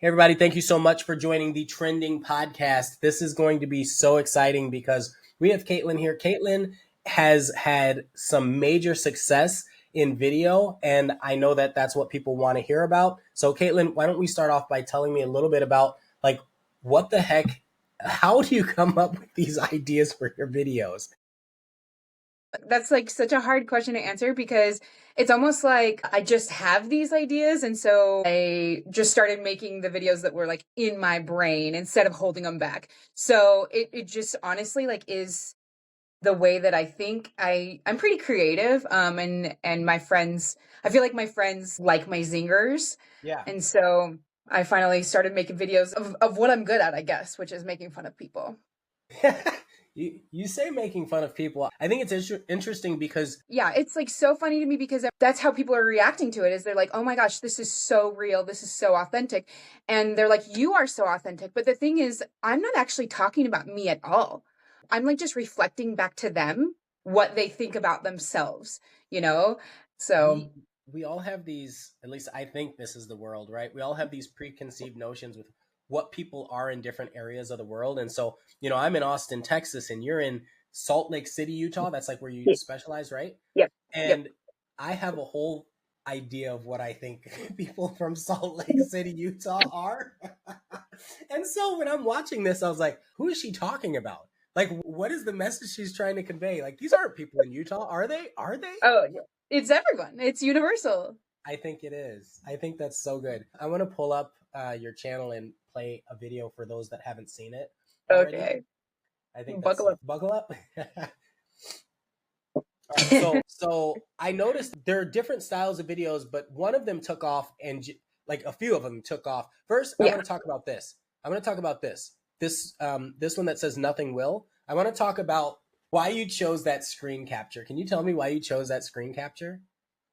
Hey, everybody, thank you so much for joining the Trending Podcast. This is going to be so exciting because we have KAITLIN here. KAITLIN has had some major success in video, and I know that that's what people want to hear about. So, KAITLIN, why don't we start off by telling me a little bit about, like, what the heck, how do you come up with these ideas for your videos? That's like such a hard question to answer because it's almost like I just have these ideas. And so I just started making the videos that were like in my brain instead of holding them back. So it just honestly like is the way that I think. I'm pretty creative. And my friends, I feel like my friends like my zingers. Yeah. And so I finally started making videos of what I'm good at, I guess, which is making fun of people. You say making fun of people. I think it's interesting because Yeah, it's like so funny to me because that's how people are reacting to it is they're like, "Oh my gosh, this is so real. This is so authentic." And they're like, "You are so authentic." But the thing is, I'm not actually talking about me at all. I'm like just reflecting back to them what they think about themselves, you know? So, we we all have these, at least I think this is the world, right? We all have these preconceived notions with what people are in different areas of the world. And so, I'm in Austin, Texas, and you're in Salt Lake City, Utah. That's like where you yeah, specialize, right? yep, yep. And I have a whole idea of what I think people from Salt Lake City, Utah are. And so when I'm watching this, I was like, who is she talking about? Like, what is the message she's trying to convey? Like, these aren't people in Utah, are they? Are they? Oh, yeah. It's everyone. It's universal. I think it is. I think that's so good. I want to pull up your channel and play a video for those that haven't seen it already. Okay. I think that's Buckle up. buckle up. All right, so I noticed there are different styles of videos, but one of them took off, and like a few of them took off. First, I Yeah. want to talk about this. I want to talk about this one that says nothing will. I want to talk about why you chose that screen capture. Can you tell me why you chose that screen capture?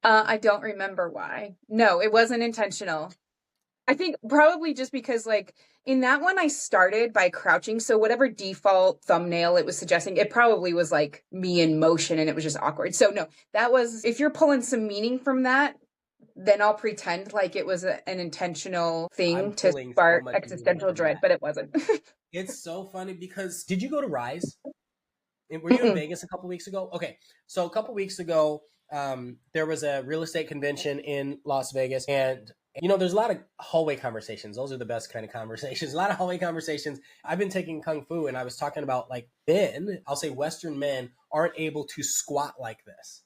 I don't remember why. No, it wasn't intentional. I think probably just because like in that one I started by crouching. So whatever default thumbnail it was suggesting, it probably was like me in motion and it was just awkward. So no, that was if you're pulling some meaning from that, then I'll pretend like it was an intentional I'm thing to pulling so spark much meaning existential from dread, that. but it wasn't. It's so funny because did you go to Rise? Were you in Mm-mm. Vegas a couple weeks ago? Okay, so a couple weeks ago, there was a real estate convention in Las Vegas, and there's a lot of hallway conversations. Those are the best kind of conversations. A lot of hallway conversations. I've been taking kung fu, and I was talking about like men. I'll say Western men aren't able to squat like this.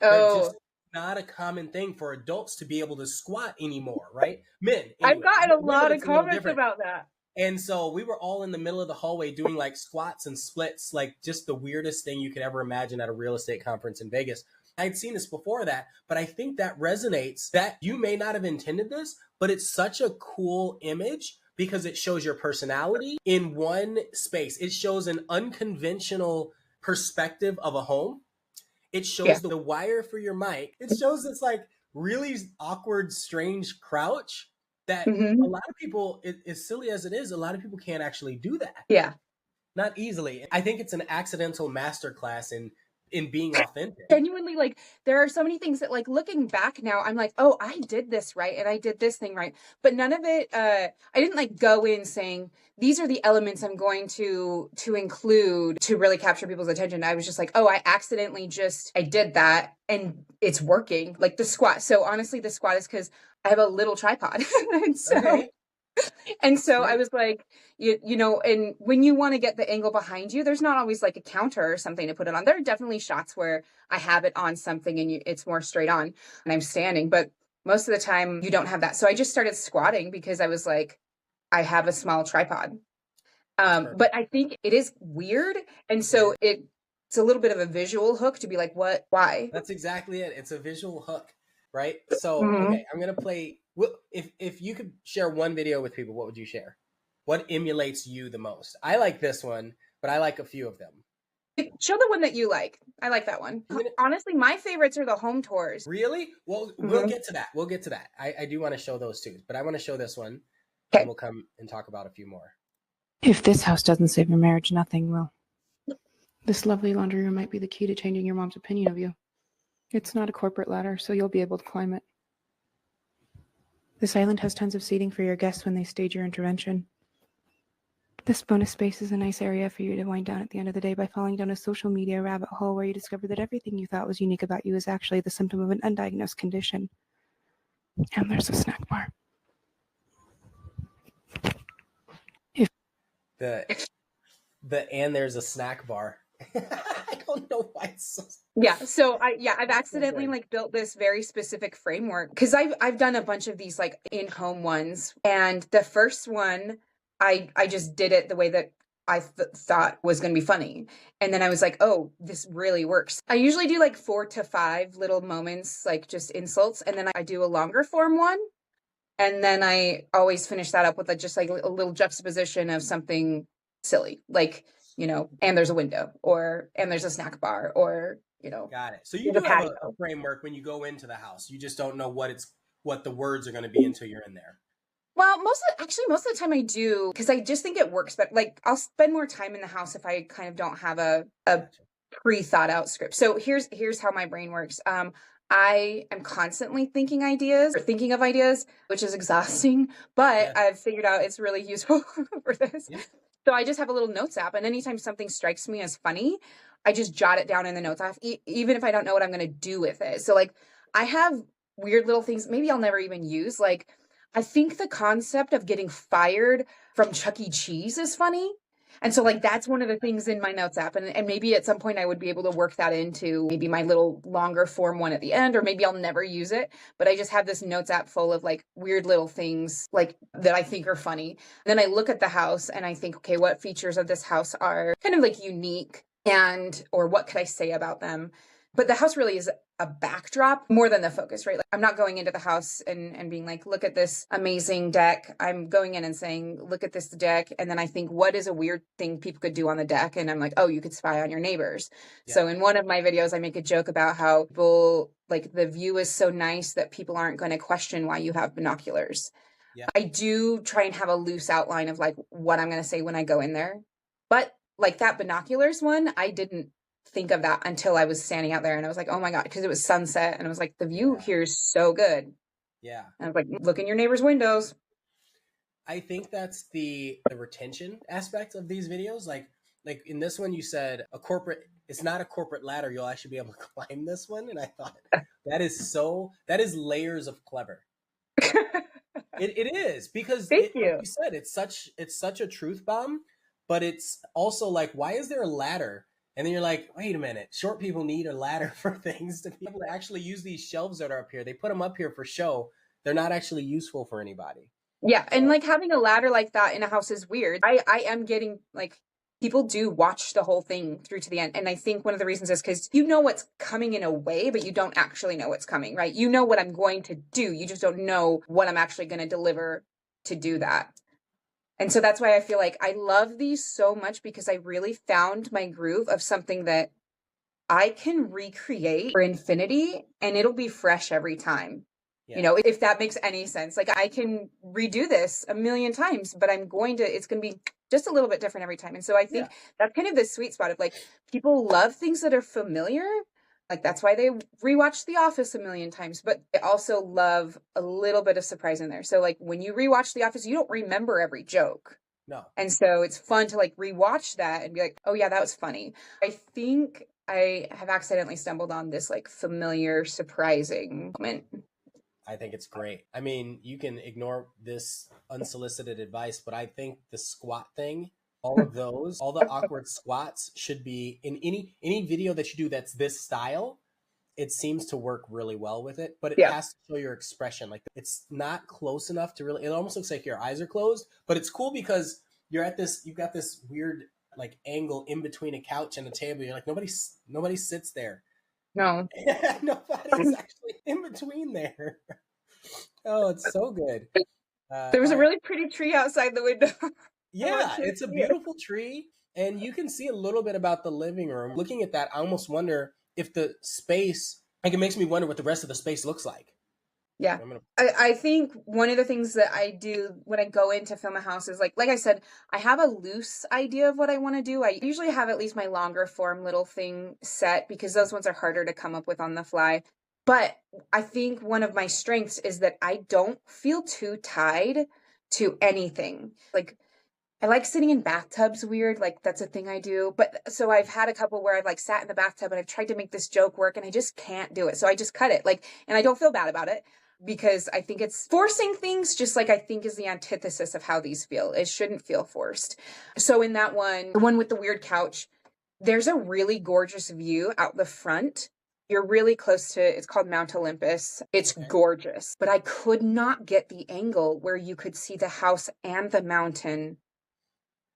That Oh, just not a common thing for adults to be able to squat anymore, right? Men, I've anyway. gotten a Women, lot of it's a little comments different. about that. And so we were all in the middle of the hallway doing like squats and splits, like just the weirdest thing you could ever imagine at a real estate conference in Vegas. I'd seen this before that, but I think that resonates that you may not have intended this, but it's such a cool image because it shows your personality in one space. It shows an unconventional perspective of a home. It Yeah. shows the wire for your mic. It shows this like really awkward, strange crouch that a Hmm. lot of people, as silly as it is, a lot of people can't actually do that. Yeah. Not easily. I think it's an accidental masterclass in being authentic. Genuinely, like there are so many things that like looking back now I'm like, oh, I did this right and I did this thing right, but none of it I didn't like go in saying these are the elements I'm going to include to really capture people's attention. I was just like, oh, I accidentally just I did that and it's working, like the squat. So honestly the squat is because I have a little tripod and so Okay. I Sweet. was like, and when you want to get the angle behind you, there's not always like a counter or something to put it on. There are definitely shots where I have it on something and it's more straight on and I'm standing, but most of the time you don't have that. So I just started squatting because I was like, I have a small tripod. That's But perfect. I think it is weird. And It so is. it's a little bit of a visual hook to be like, what, why? That's exactly it. It's a visual hook, right? So, Mhm. okay, I'm gonna play. If you could share one video with people, what would you share? What emulates you the most? I like this one, but I like a few of them. Show the one that you like. I like that one. I'm gonna Honestly, my favorites are the home tours. Really? Well, we'll Mhm. get to that. We'll get to that. I do want to show those too, but I want to show this one, and then Okay. we'll come and talk about a few more. If this house doesn't save your marriage, nothing will. This lovely laundry room might be the key to changing your mom's opinion of you. It's not a corporate ladder, so you'll be able to climb it. This island has tons of seating for your guests when they stage your intervention. This bonus space is a nice area for you to wind down at the end of the day by falling down a social media rabbit hole where you discover that everything you thought was unique about you is actually the symptom of an undiagnosed condition. And there's a snack bar. And there's a snack bar. I don't know why it's so. Yeah. So I've accidentally like built this very specific framework because I've done a bunch of these like in-home ones, and the first one I just did it the way that I thought was going to be funny. And then I was like, oh, this really works. I usually do like 4 to 5 little moments, like just insults. And then I do a longer form one. And then I always finish that up with just like a little juxtaposition of something silly, like, you know, and there's a window, or, and there's a snack bar, or, you know. Got it. So you do have a framework when you go into the house. You just don't know what the words are going to be until you're in there. Well, most of the time I do, because I just think it works. But like, I'll spend more time in the house if I kind of don't have a pre-thought out script. So here's how my brain works. I am constantly thinking of ideas, which is exhausting, but I've figured out it's really useful for this. Yeah. So I just have a little notes app, and anytime something strikes me as funny, I just jot it down in the notes app, even if I don't know what I'm going to do with it. So like, I have weird little things maybe I'll never even use. Like, I think the concept of getting fired from Chuck E. Cheese is funny. And so like, that's one of the things in my notes app. And maybe at some point I would be able to work that into maybe my little longer form one at the end, or maybe I'll never use it. But I just have this notes app full of like weird little things like that I think are funny. And then I look at the house and I think, okay, what features of this house are kind of like unique, or what could I say about them? But the house really is a backdrop more than the focus, right? Like, I'm not going into the house and being like, look at this amazing deck. I'm going in and saying, look at this deck. And then I think, what is a weird thing people could do on the deck? And I'm like, oh, you could spy on your neighbors. Yeah. So in one of my videos, I make a joke about how people, like, the view is so nice that people aren't going to question why you have binoculars. Yeah. I do try and have a loose outline of like what I'm going to say when I go in there. But like that binoculars one, I didn't think of that until I was standing out there, and I was like, oh my God, because it was sunset, and I was like, the view here is so good. Yeah. And I was like, look in your neighbor's windows. I think that's the retention aspect of these videos. Like in this one, you said it's not a corporate ladder. You'll actually be able to climb this one. And I thought that is layers of clever. It is, because like you said, it's such a truth bomb, but it's also like, why is there a ladder? And then you're like, wait a minute, short people need a ladder for things to be able to actually use these shelves that are up here. They put them up here for show. They're not actually useful for anybody. Yeah. So, and like having a ladder like that in a house is weird. I am getting like, people do watch the whole thing through to the end. And I think one of the reasons is because you know what's coming in a way, but you don't actually know what's coming, right? You know what I'm going to do. You just don't know what I'm actually going to deliver to do that. And so that's why I feel like I love these so much, because I really found my groove of something that I can recreate for infinity, and it'll be fresh every time. Yeah. You know, if that makes any sense. Like, I can redo this a million times, but it's going to be just a little bit different every time. And so I think that's kind of the sweet spot of like, people love things that are familiar. Like, that's why they rewatch The Office a million times, but they also love a little bit of surprise in there. So like, when you rewatch The Office, you don't remember every joke. No. And so it's fun to like rewatch that and be like, oh yeah, that was funny. I think I have accidentally stumbled on this like familiar, surprising moment. I think it's great. I mean, you can ignore this unsolicited advice, but I think the squat thing, all of those, all the awkward squats should be in any video that you do that's this style. It seems to work really well with it, but it has to show your expression. Like, it's not close enough to really, it almost looks like your eyes are closed, but it's cool because you've got this weird like angle in between a couch and a table. You're like, nobody sits there. No. Nobody's actually in between there. Oh, it's so good. There was a really pretty tree outside the window. Yeah, it's a beautiful tree. And you can see a little bit about the living room. Looking at that, I almost wonder if the space, like, it makes me wonder what the rest of the space looks like. Yeah. I think one of the things that I do when I go in to film a house is like I said, I have a loose idea of what I want to do. I usually have at least my longer form little thing set, because those ones are harder to come up with on the fly. But I think one of my strengths is that I don't feel too tied to anything. Like, I like sitting in bathtubs weird, like that's a thing I do. But so I've had a couple where I've like sat in the bathtub and I've tried to make this joke work and I just can't do it. So I just cut it. Like, and I don't feel bad about it because I think it's forcing things, just like I think is the antithesis of how these feel. It shouldn't feel forced. So in that one, the one with the weird couch, there's a really gorgeous view out the front. You're really close to, it's called Mount Olympus. It's gorgeous, but I could not get the angle where you could see the house and the mountain.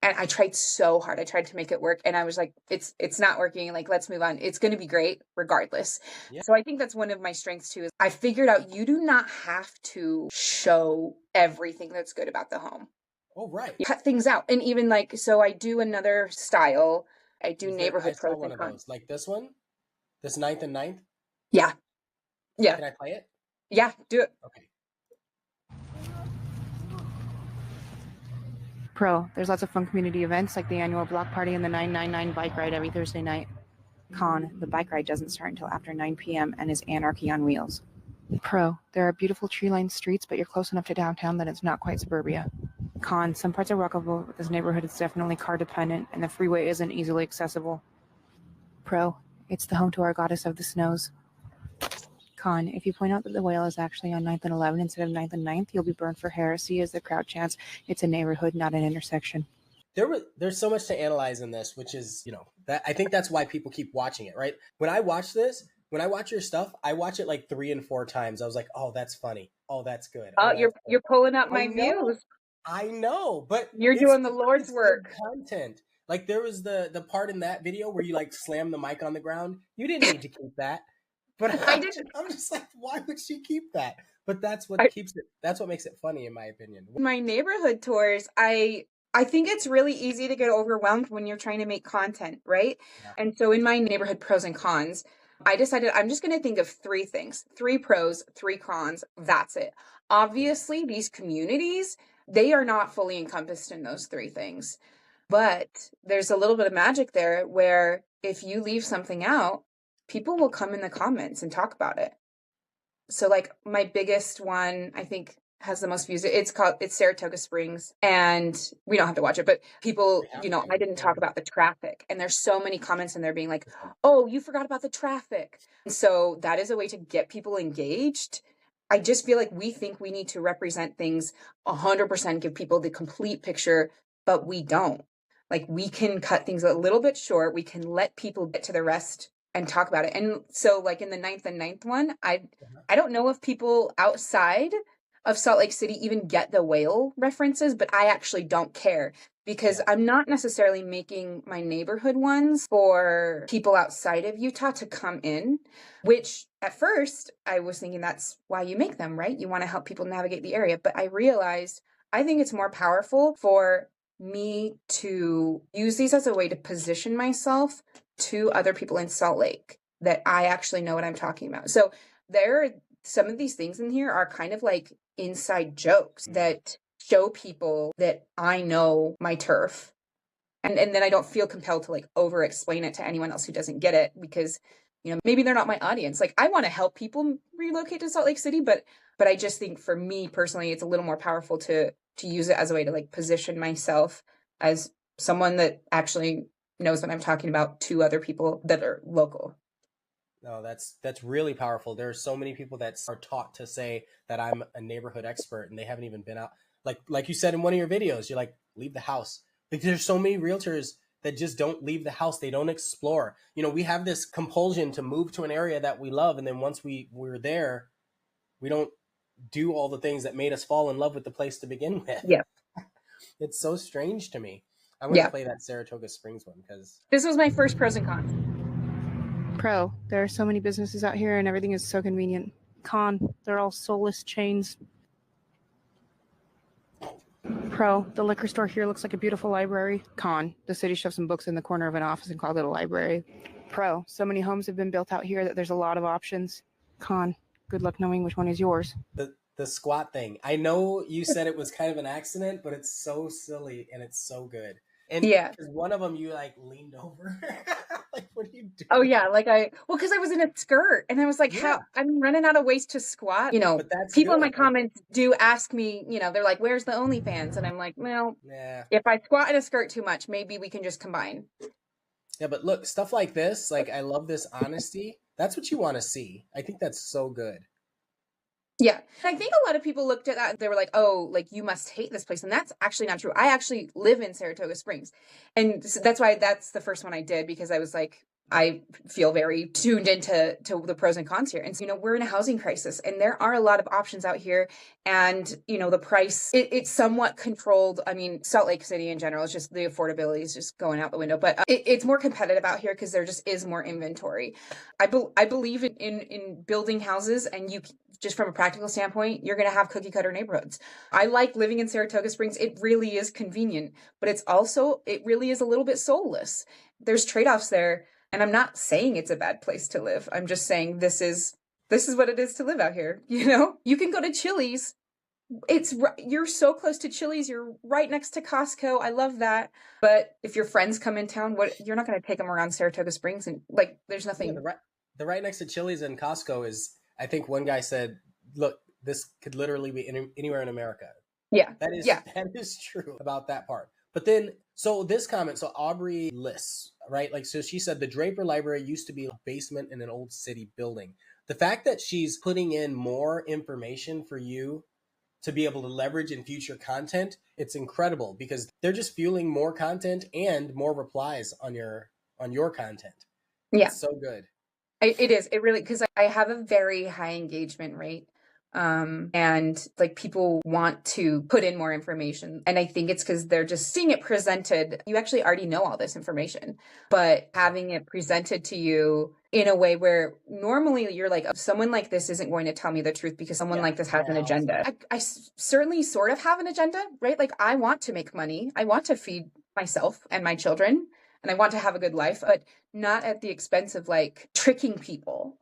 And I tried so hard. I tried to make it work. And I was like, it's not working. Like, let's move on. It's going to be great regardless. Yeah. So I think that's one of my strengths too, is I figured out you do not have to show everything that's good about the home. Oh, right. You cut things out. And even like, so I do another style. I do neighborhood I saw pros one and of cons. those, like this one, this 9th and 9th. Yeah. Yeah. Can I play it? Yeah. Do it. Okay. Pro, there's lots of fun community events like the annual block party and the 999 bike ride every Thursday night. Con, the bike ride doesn't start until after 9 p.m. and is anarchy on wheels. Pro, there are beautiful tree-lined streets, but you're close enough to downtown that it's not quite suburbia. Con, some parts are walkable, but this neighborhood is definitely car dependent and the freeway isn't easily accessible. Pro, it's the home to our goddess of the snows. Con, if you point out that the whale is actually on 9th and 11th instead of 9th and 9th, you'll be burned for heresy as the crowd chants, it's a neighborhood, not an intersection. There's so much to analyze in this, which is, that I think that's why people keep watching it, right? When I watch your stuff, I watch it like 3 and 4 times. I was like, oh, that's funny. Oh, that's good. Oh, That's you're pulling up my I know. views. I know, but You're doing the Lord's it's work. good content. Like there was the part in that video where you like slam the mic on the ground. You didn't need to keep that. But I'm just like, why would she keep that? But that's what that's what makes it funny, in my opinion. My neighborhood tours, I think it's really easy to get overwhelmed when you're trying to make content, right? Yeah. And so in my neighborhood pros and cons, I decided I'm just going to think of 3 things, 3 pros, 3 cons. That's it. Obviously, these communities, they are not fully encompassed in those 3 things. But there's a little bit of magic there where if you leave something out, people will come in the comments and talk about it. So like my biggest one, I think has the most views. It's Saratoga Springs, and we don't have to watch it, but people, I didn't talk about the traffic, and there's so many comments in there being like, oh, you forgot about the traffic. And so that is a way to get people engaged. I just feel like we think we need to represent things 100%, give people the complete picture, but we don't. Like we can cut things a little bit short. We can let people get to the rest and talk about it. And so like in the 9th and 9th one, I don't know if people outside of Salt Lake City even get the whale references, but I actually don't care because I'm not necessarily making my neighborhood ones for people outside of Utah to come in, which at first I was thinking that's why you make them, right? You want to help people navigate the area. But I realized I think it's more powerful for me to use these as a way to position myself to other people in Salt Lake that I actually know what I'm talking about. So there are some of these things in here are kind of like inside jokes that show people that I know my turf. And then I don't feel compelled to like over explain it to anyone else who doesn't get it because, maybe they're not my audience. Like I want to help people relocate to Salt Lake City, but I just think for me personally, it's a little more powerful to use it as a way to like position myself as someone that actually knows what I'm talking about to other people that are local. No, that's really powerful. There are so many people that are taught to say that I'm a neighborhood expert and they haven't even been out. Like you said in one of your videos, you're like, leave the house. Because there's so many realtors that just don't leave the house. They don't explore. We have this compulsion to move to an area that we love. And then once we're there, we don't do all the things that made us fall in love with the place to begin with. Yeah. It's so strange to me. I'm going to play that Saratoga Springs one because this was my first pros and cons. Pro, there are so many businesses out here and everything is so convenient. Con, they're all soulless chains. Pro, the liquor store here looks like a beautiful library. Con, the city shoved some books in the corner of an office and called it a library. Pro, so many homes have been built out here that there's a lot of options. Con, good luck knowing which one is yours. The squat thing. I know you said it was kind of an accident, but it's so silly and it's so good. And Yeah. because one of them you like leaned over. Like, what are you doing? Oh yeah, like because I was in a skirt and I was like, Yeah, how I'm running out of ways to squat. but that's People in good. my Like, comments do ask me, they're like, where's the OnlyFans? And I'm like, well, yeah. if I squat in a skirt too much, maybe we can just combine. Yeah, but look, stuff like this, like I love this honesty. That's what you want to see. I think that's so good. Yeah. I think a lot of people looked at that and they were like, oh, like you must hate this place. And that's actually not true. I actually live in Saratoga Springs. And so that's why that's the first one I did, because I was like, I feel very tuned into the pros and cons here. And so, we're in a housing crisis and there are a lot of options out here. And, the price, it's somewhat controlled. I mean, Salt Lake City in general is just the affordability is just going out the window. But it's more competitive out here because there just is more inventory. I believe in building houses, and you just from a practical standpoint, you're going to have cookie cutter neighborhoods. I like living in Saratoga Springs. It really is convenient, but it really is a little bit soulless. There's trade-offs there. And I'm not saying it's a bad place to live. I'm just saying this is what it is to live out here. You can go to Chili's. You're so close to Chili's. You're right next to Costco. I love that. But if your friends come in town, you're not going to take them around Saratoga Springs and like, there's Yeah, nothing. the right next to Chili's and Costco is, I think one guy said, look, this could literally be anywhere in America. Yeah. That is Yeah. that is true about that part. But then, so this comment, so Aubrey lists, right? Like, so she said the Draper Library used to be a basement in an old city building. The fact that she's putting in more information for you to be able to leverage in future content, it's incredible because they're just fueling more content and more replies on your content. Yeah. It's so good. It is. It really, because I have a very high engagement rate. And like people want to put in more information. And I think it's because they're just seeing it presented. You actually already know all this information, but having it presented to you in a way where normally you're like, someone like this isn't going to tell me the truth because someone like this has an agenda. I certainly sort of have an agenda, right? Like I want to make money. I want to feed myself and my children, and I want to have a good life, but not at the expense of like tricking people.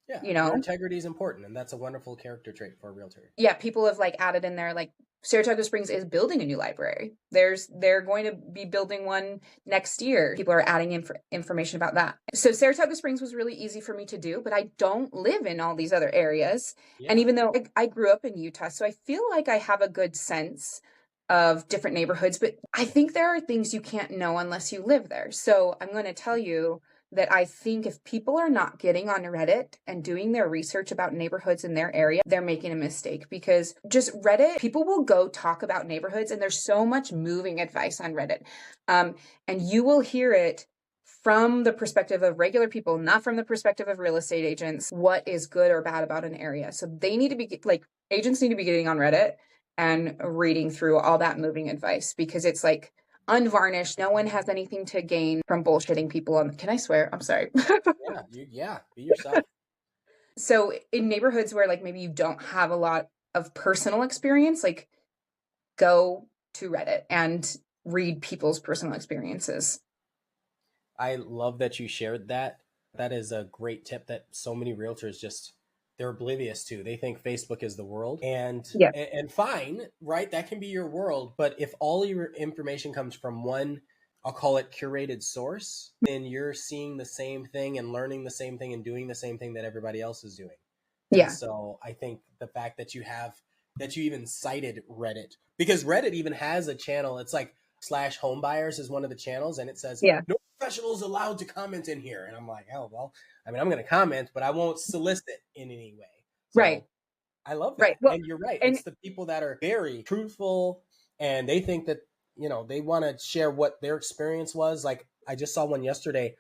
Yeah, your integrity is important, and that's a wonderful character trait for a realtor. Yeah, people have like added in there like Saratoga Springs is building a new library. They're going to be building one next year. People are adding information about that. So Saratoga Springs was really easy for me to do, but I don't live in all these other areas. Yeah. And even though I grew up in Utah, so I feel like I have a good sense of different neighborhoods, but I think there are things you can't know unless you live there. So I'm going to tell you that I think if people are not getting on Reddit and doing their research about neighborhoods in their area, they're making a mistake, because just Reddit, people will go talk about neighborhoods and there's so much moving advice on Reddit. And you will hear it from the perspective of regular people, not from the perspective of real estate agents, what is good or bad about an area. So they need to be like, agents need to be getting on Reddit and reading through all that moving advice, because it's like, unvarnished. No one has anything to gain from bullshitting people on. Can I swear? I'm sorry. Yeah, be yourself. So in neighborhoods where like maybe you don't have a lot of personal experience, like go to Reddit and read people's personal experiences. I love that you shared that. That is a great tip that so many realtors they're oblivious to. They think Facebook is the world, and fine, right? That can be your world. But if all your information comes from one, I'll call it curated source, then you're seeing the same thing and learning the same thing and doing the same thing that everybody else is doing. Yeah. And so I think the fact that you even cited Reddit, because Reddit even has a channel. It's like /homebuyers is one of the channels, and it says, no professionals allowed to comment in here. And I'm like, oh, well, I mean, I'm going to comment, but I won't solicit in any way. So right. I love that. Right. Well, and you're right. It's the people that are very truthful, and they think that, they want to share what their experience was. Like I just saw one yesterday.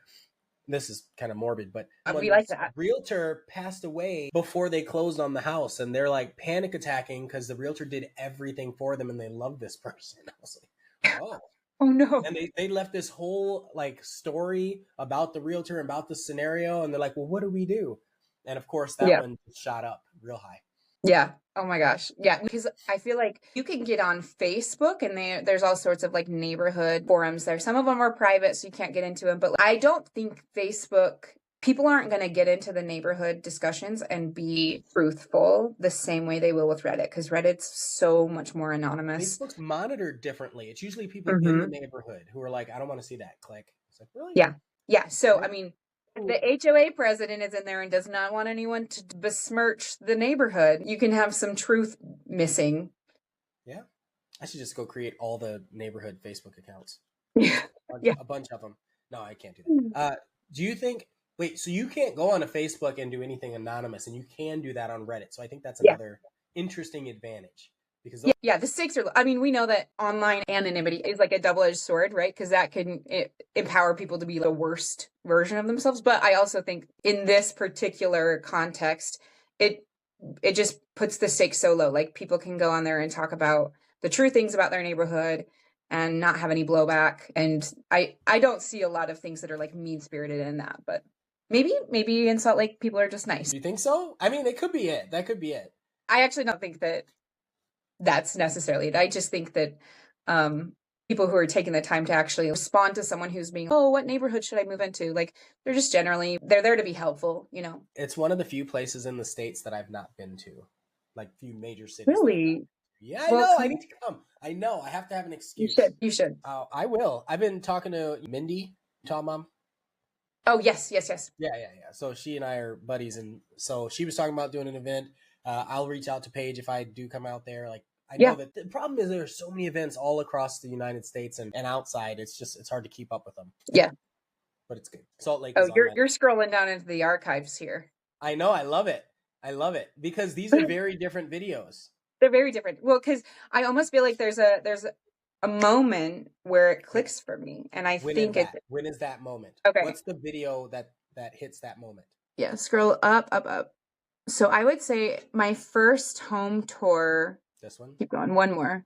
This is kind of morbid, but we like that. Realtor passed away before they closed on the house, and they're like panic attacking because the realtor did everything for them and they love this person. I was like, oh. Oh no. And they left this whole like story about the realtor and about the scenario, and they're like, well, what do we do? And of course that one shot up real high. Yeah. Oh my gosh. Yeah. Because I feel like you can get on Facebook and there's all sorts of like neighborhood forums there. Some of them are private, so you can't get into them. But I don't think Facebook people aren't going to get into the neighborhood discussions and be truthful the same way they will with Reddit, because Reddit's so much more anonymous. Facebook's monitored differently. It's usually people in the neighborhood who are like, I don't want to see that. Click. It's like, really? Yeah. Yeah. So, I mean, the HOA president is in there and does not want anyone to besmirch the neighborhood. You can have some truth missing. Yeah. I should just go create all the neighborhood Facebook accounts. Yeah. A bunch of them. No, I can't do that. Do you think, wait, so you can't go on a Facebook and do anything anonymous, and you can do that on Reddit. So I think that's another interesting advantage. Because the stakes are, I mean, we know that online anonymity is like a double-edged sword, right? Because that can empower people to be the worst version of themselves. But I also think in this particular context, it just puts the stakes so low. Like, people can go on there and talk about the true things about their neighborhood and not have any blowback. And I don't see a lot of things that are like mean-spirited in that, but maybe in Salt Lake people are just nice. Do you think so? I mean, it could be it. That could be it. I actually don't think that that's necessarily it. I just think that people who are taking the time to actually respond to someone who's being, oh, what neighborhood should I move into? Like, they're just generally, they're there to be helpful, you know? It's one of the few places in the States that I've not been to. Like, few major cities. Really? Yeah, I know. I need to come. I know. I have to have an excuse. You should. I will. I've been talking to Mindy, Tall Mom. Oh, yes. Yeah. So she and I are buddies. And so she was talking about doing an event. I'll reach out to Paige if I do come out there. Like, I know that the problem is there are so many events all across the United States and outside. It's hard to keep up with them. Yeah. But it's good. Salt Lake. Oh, you're scrolling down into the archives here. I know. I love it. Because these are very different videos. They're very different. Well, because I almost feel like there's a moment where it clicks for me, and when is that moment? Okay. What's the video that hits that moment? Yeah, scroll up. So I would say my first home tour. This one? Keep going. One more.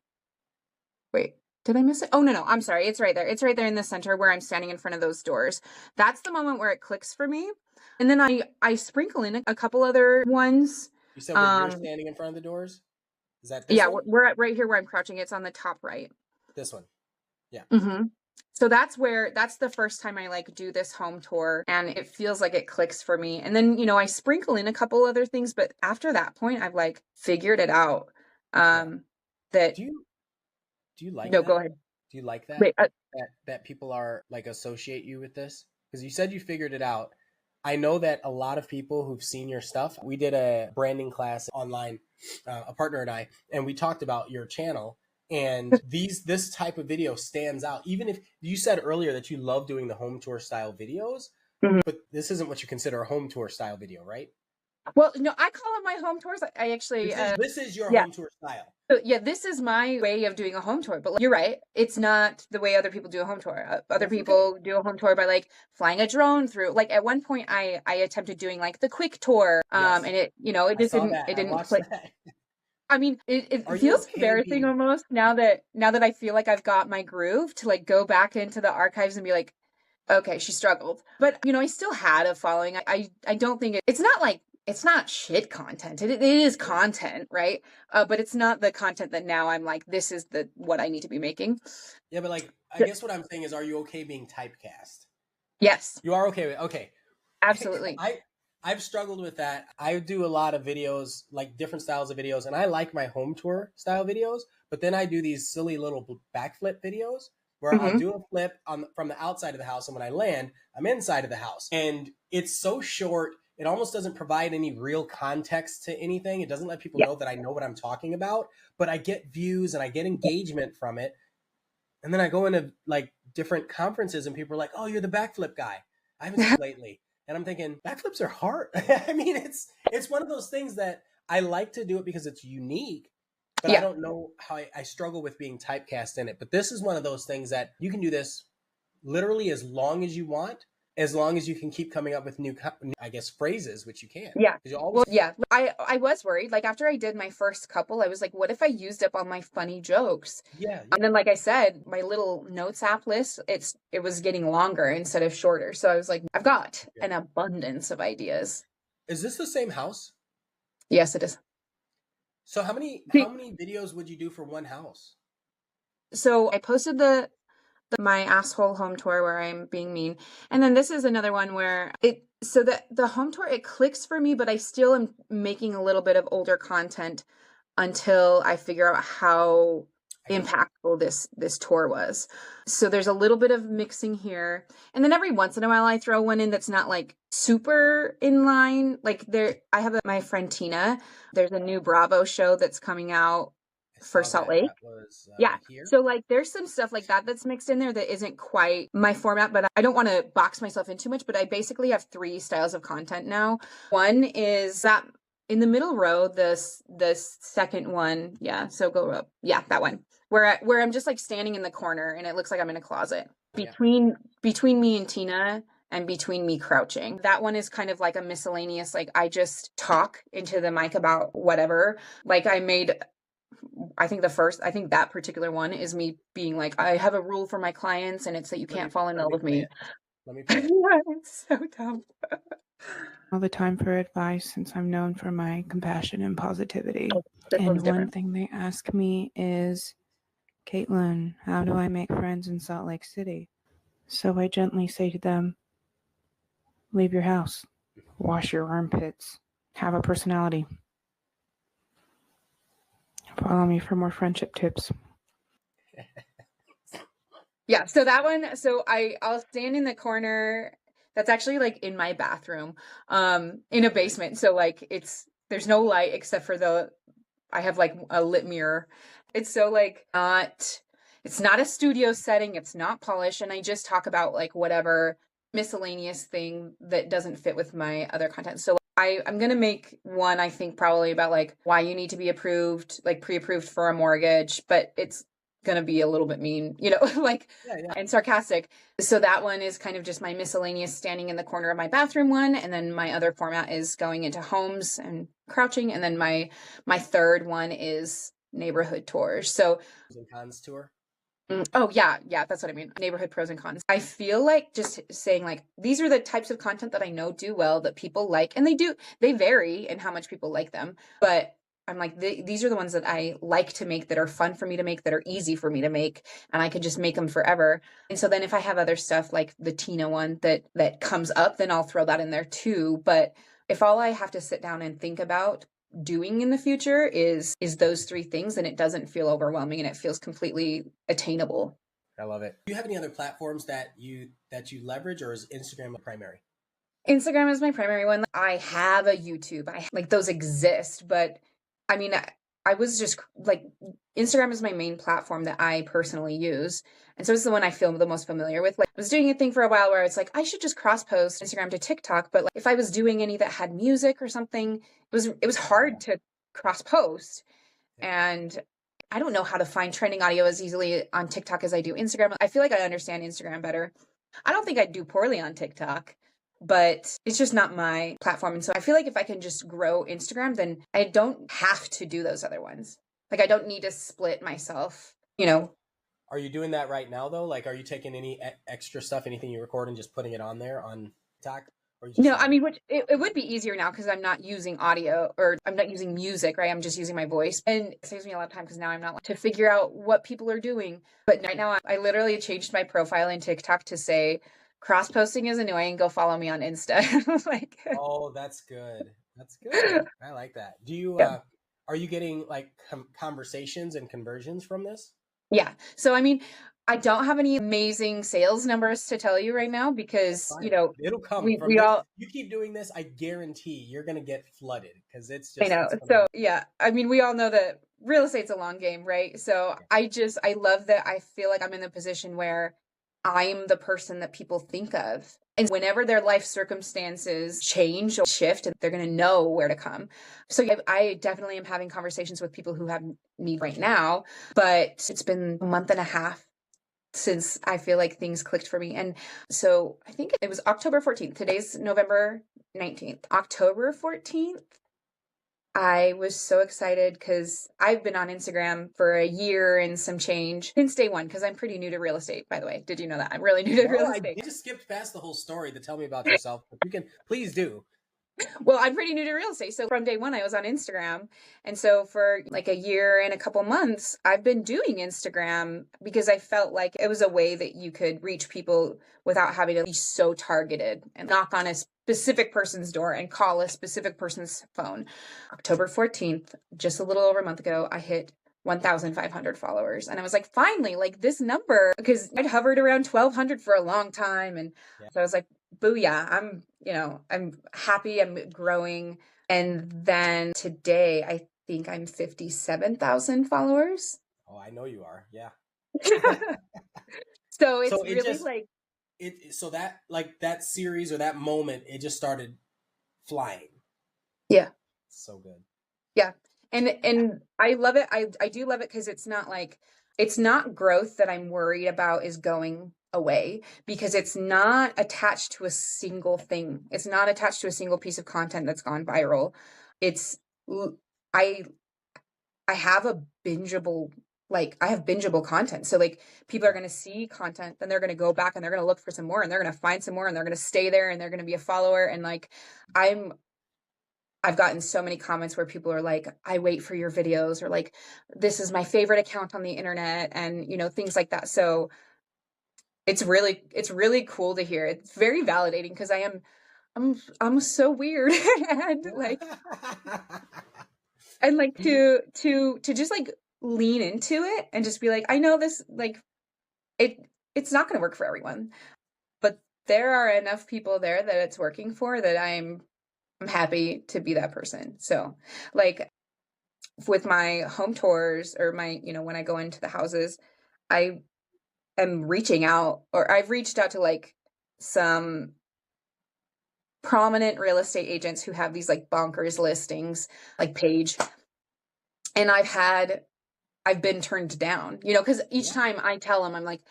Wait, did I miss it? Oh, no. I'm sorry. It's right there. It's right there in the center where I'm standing in front of those doors. That's the moment where it clicks for me. And then I sprinkle in a couple other ones. You said where you're standing in front of the doors? Is that this one? We're at right here where I'm crouching. It's on the top right. This one. Yeah. Mm-hmm. So that's the first time I like do this home tour, and it feels like it clicks for me. And then, I sprinkle in a couple other things, but after that point, I've like figured it out. That do you like no that? Go ahead. Do you like that? Wait, that people are like associate you with this? Because you said you figured it out. I know that a lot of people who've seen your stuff, we did a branding class online, a partner and I, and we talked about your channel. And this type of video stands out. Even if you said earlier that you love doing the home tour style videos, but this isn't what you consider a home tour style video, right? Well, no, I call it my home tours. I actually this is your home tour style. So yeah, this is my way of doing a home tour. But you're right, it's not the way other people do a home tour. Other people do a home tour by like flying a drone through. Like at one point, I attempted doing like the quick tour, and it just didn't click. I mean, it feels embarrassing almost now that I feel like I've got my groove to like go back into the archives and be like, okay, she struggled, but I still had a following. I don't think it's not shit content. It is content, right? But it's not the content that now I'm like, this is what I need to be making. Yeah, but like, I guess what I'm saying is, are you okay being typecast? Yes. You are okay with okay. Absolutely. I've struggled with that. I do a lot of videos, like different styles of videos, and I like my home tour style videos, but then I do these silly little backflip videos where I'll do a flip from the outside of the house, and when I land, I'm inside of the house. And it's so short, it almost doesn't provide any real context to anything. It doesn't let people know that I know what I'm talking about, but I get views and I get engagement from it. And then I go into like different conferences and people are like, oh, you're the backflip guy. I haven't seen lately. And I'm thinking, backflips are hard. I mean, it's one of those things that I like to do it because it's unique, but I don't know how I struggle with being typecast in it. But this is one of those things that you can do this literally as long as you want, as long as you can keep coming up with new, I guess, phrases, which you can. Yeah. I was worried. Like after I did my first couple, I was like, what if I used up all my funny jokes? Yeah. And then, like I said, my little notes app list, it was getting longer instead of shorter. So I was like, I've got an abundance of ideas. Is this the same house? Yes, it is. So how many videos would you do for one house? So I posted the my asshole home tour where I'm being mean. And then this is another one where so the home tour, it clicks for me, but I still am making a little bit of older content until I figure out how impactful this tour was. So there's a little bit of mixing here. And then every once in a while I throw one in that's not like super in line. Like I have my friend Tina, there's a new Bravo show that's coming out for Salt Lake. That was yeah. here. So like there's some stuff like that that's mixed in there that isn't quite my format, but I don't want to box myself in too much, but I basically have 3 styles of content now. One is that in the middle row, the second one, yeah, so go up. Yeah, that one. Where I'm just like standing in the corner and it looks like I'm in a closet. Between me and Tina and between me crouching. That one is kind of like a miscellaneous, like I just talk into the mic about whatever. Like I think that particular one is me being like, I have a rule for my clients and it's that you can't fall in love with me. Let me play it. It's so dumb. All the time for advice since I'm known for my compassion and positivity. And one thing they ask me is, Kaitlin, how do I make friends in Salt Lake City? So I gently say to them, leave your house, wash your armpits, have a personality. Follow me for more friendship tips. Yeah, so that one, so I'll stand in the corner. That's actually like in my bathroom, in a basement. So like there's no light except for I have like a lit mirror. It's so like it's not a studio setting, it's not polished, and I just talk about like whatever miscellaneous thing that doesn't fit with my other content. So I'm gonna make one, I think probably about like why you need to be approved, like pre-approved for a mortgage, but it's gonna be a little bit mean, like and sarcastic. So that one is kind of just my miscellaneous standing in the corner of my bathroom one, and then my other format is going into homes and crouching, and then my third one is neighborhood tours. So pros and cons tour. Oh yeah, that's what I mean. Neighborhood pros and cons. I feel like just saying like these are the types of content that I know do well, that people like, and they vary in how much people like them, but I'm like these are the ones that I like to make, that are fun for me to make, that are easy for me to make, and I could just make them forever. And so then if I have other stuff like the Tina one that comes up, then I'll throw that in there too. But if all I have to sit down and think about doing in the future is those 3 things, and it doesn't feel overwhelming and it feels completely attainable. I love it. Do you have any other platforms that you leverage, or is Instagram a primary? Instagram is my primary one. I have a YouTube. Like those exist, but I mean, I was just like, Instagram is my main platform that I personally use. And so it's the one I feel the most familiar with. Like I was doing a thing for a while where it's like, I should just cross post Instagram to TikTok. But like, if I was doing any that had music or something, it was hard to cross post. And I don't know how to find trending audio as easily on TikTok as I do Instagram. I feel like I understand Instagram better. I don't think I'd do poorly on TikTok, but it's just not my platform. And so I feel like if I can just grow Instagram, then I don't have to do those other ones. Like I don't need to split myself, Are you doing that right now though? Like, are you taking any extra stuff, anything you record, and just putting it on there on TikTok? No, I mean, it would be easier now because I'm not using audio, or I'm not using music, right? I'm just using my voice, and it saves me a lot of time because now I'm not like to figure out what people are doing. But right now I literally changed my profile in TikTok to say cross posting is annoying. Go follow me on Insta. Like, oh, that's good. That's good. I like that. Do you, are you getting like conversations and conversions from this? Yeah. So, I mean, I don't have any amazing sales numbers to tell you right now because, it'll come from we this. all, you keep doing this, I guarantee you're going to get flooded because it's just, I know. So yeah, I mean, we all know that real estate's a long game, right? So I love that I feel like I'm in the position where I'm the person that people think of. And whenever their life circumstances change or shift, they're going to know where to come. So I definitely am having conversations with people who have need right now, but it's been a month and a half since I feel like things clicked for me. And so I think it was October 14th. Today's November 19th. October 14th. I was so excited because I've been on Instagram for a year and some change since day one, because I'm pretty new to real estate, by the way. Did you know that? I'm really new to real estate. I just skipped past the whole story to tell me about yourself. But you can please do. Well, I'm pretty new to real estate. So from day one, I was on Instagram. And so for like a year and a couple months, I've been doing Instagram because I felt like it was a way that you could reach people without having to be so targeted and knock on a specific person's door and call a specific person's phone. October 14th, just a little over a month ago, I hit 1,500 followers. And I was like, finally, like this number, because I'd hovered around 1,200 for a long time. And so I was like, booyah, I'm happy, I'm growing. And then today, I think I'm 57,000 followers. Oh, I know you are. Yeah. So it's So it really just, like, so that, like that series or that moment, it just started flying. yeah. So good. Yeah. And I love it. I do love it because it's not growth that I'm worried about is going away, because it's not attached to a single thing. It's not attached to a single piece of content that's gone viral. It's I I have a bingeable I have bingeable content. So like people are going to see content, then they're going to go back and they're going to look for some more and they're going to find some more and they're going to stay there and they're going to be a follower. And like I've gotten so many comments where people are like, I wait for your videos, or like, this is my favorite account on the internet, and things like that. So it's really cool to hear. It's very validating because I'm so weird and like to just like lean into it and just be like, I know this, like it's not going to work for everyone, but there are enough people there that it's working for that I'm happy to be that person. So like with my home tours or my, when I go into the houses, I am reaching out, or I've reached out to like some prominent real estate agents who have these like bonkers listings, like Page. And I've been turned down, because each time I tell them, I'm like,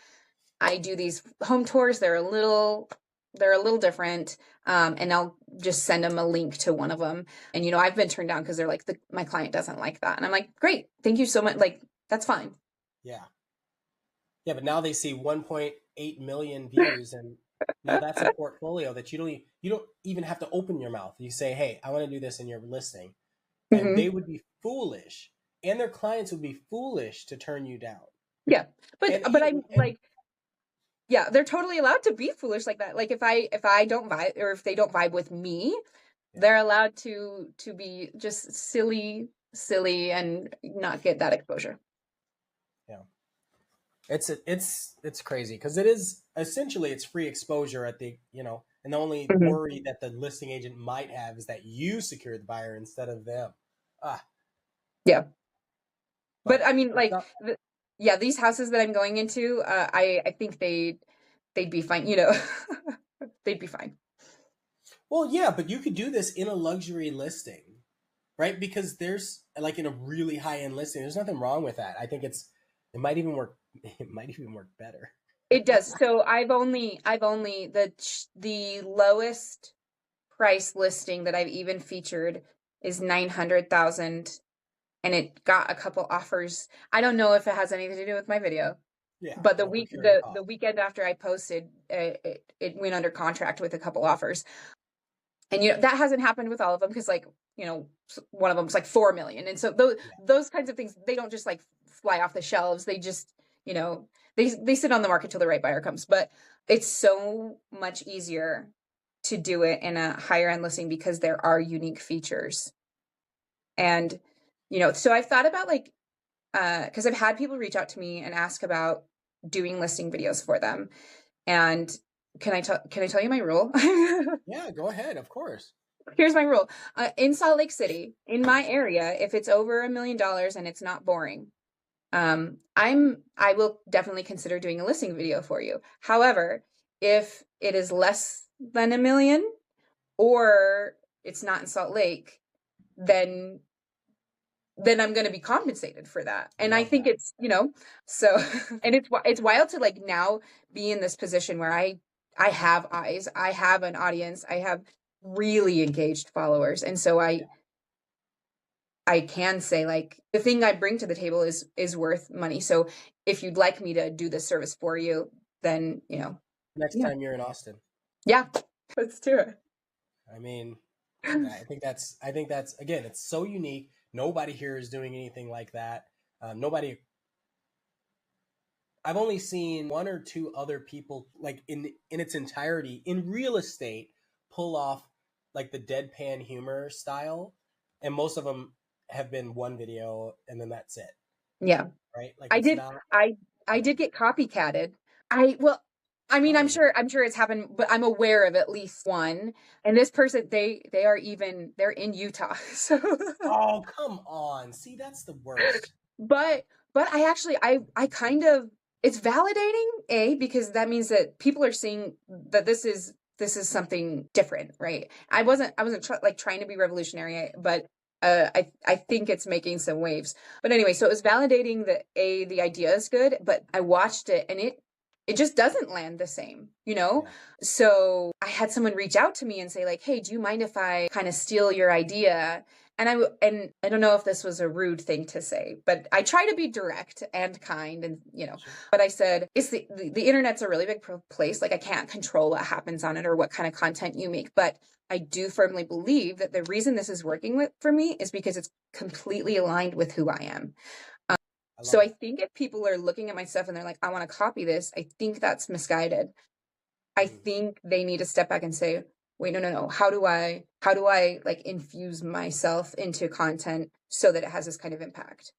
I do these home tours, they're a little different. And I'll just send them a link to one of them. And, I've been turned down because they're like, my client doesn't like that. And I'm like, great, thank you so much. Like, that's fine. Yeah. Yeah, but now they see 1.8 million views, and now that's a portfolio that you don't even have to open your mouth. You say, "Hey, I want to do this in your listing," and they would be foolish, and their clients would be foolish to turn you down. Yeah, but I'm and like, yeah, they're totally allowed to be foolish like that. Like if I don't vibe, or if they don't vibe with me, they're allowed to be just silly and not get that exposure. Yeah. It's crazy because it is essentially it's free exposure at the, and the only worry that the listing agent might have is that you secure the buyer instead of them. Yeah. But I mean, like, these houses that I'm going into, I think they'd be fine, they'd be fine. Well, yeah, but you could do this in a luxury listing, right? Because there's like in a really high end listing, there's nothing wrong with that. I think it might even work. It might even work better. It does. So I've only the lowest price listing that I've even featured is 900,000, and it got a couple offers. I don't know if it has anything to do with my video. Yeah. But the weekend after I posted, it went under contract with a couple offers. And that hasn't happened with all of them, because like, one of them's like 4 million. And so those kinds of things, they don't just like fly off the shelves. They just, they sit on the market till the right buyer comes. But it's so much easier to do it in a higher end listing because there are unique features. And, so I've thought about like, because I've had people reach out to me and ask about doing listing videos for them. And can I tell you my rule? Yeah, go ahead. Of course. Here's my rule. In Salt Lake City, in my area, if it's over $1 million and it's not boring, I will definitely consider doing a listing video for you. However, if it is less than $1 million, or it's not in Salt Lake, then I'm going to be compensated for that. And I think it's, so, and it's wild to like now be in this position where I have eyes, I have an audience, I have really engaged followers. And so I can say like the thing I bring to the table is worth money. So if you'd like me to do this service for you, then, next time you're in Austin. Yeah, let's do it. I mean, Yeah, I think that's again, it's so unique. Nobody here is doing anything like that. Nobody. I've only seen one or two other people like in its entirety in real estate pull off like the deadpan humor style, and most of them have been one video and then that's it, Yeah. right? Like I it's did not. I Yeah. did get copycatted. Well, I mean, Oh, I'm sure it's happened, but I'm aware of at least one. And this person, they are even they're in Utah. So oh, come on. See, that's the worst. but I actually I kind of it's validating, because that means that people are seeing that this is something different, right? I wasn't like trying to be revolutionary, but I think it's making some waves. But anyway, so it was validating that the idea is good, but I watched it and it just doesn't land the same, you know? Yeah. So I had someone reach out to me and say like, "Hey, do you mind if I kind of steal your idea?" And I don't know if this was a rude thing to say, but I try to be direct and kind, and Sure. but I said, it's the internet's a really big place. Like I can't control what happens on it or what kind of content you make, but I do firmly believe that the reason this is working for me is because it's completely aligned with who I am. I So love I it. think if people are looking at my stuff and they're like, I want to copy this, I think that's misguided. I Mhm. think they need to step back and say, wait, no. How do I like infuse myself into content so that it has this kind of impact?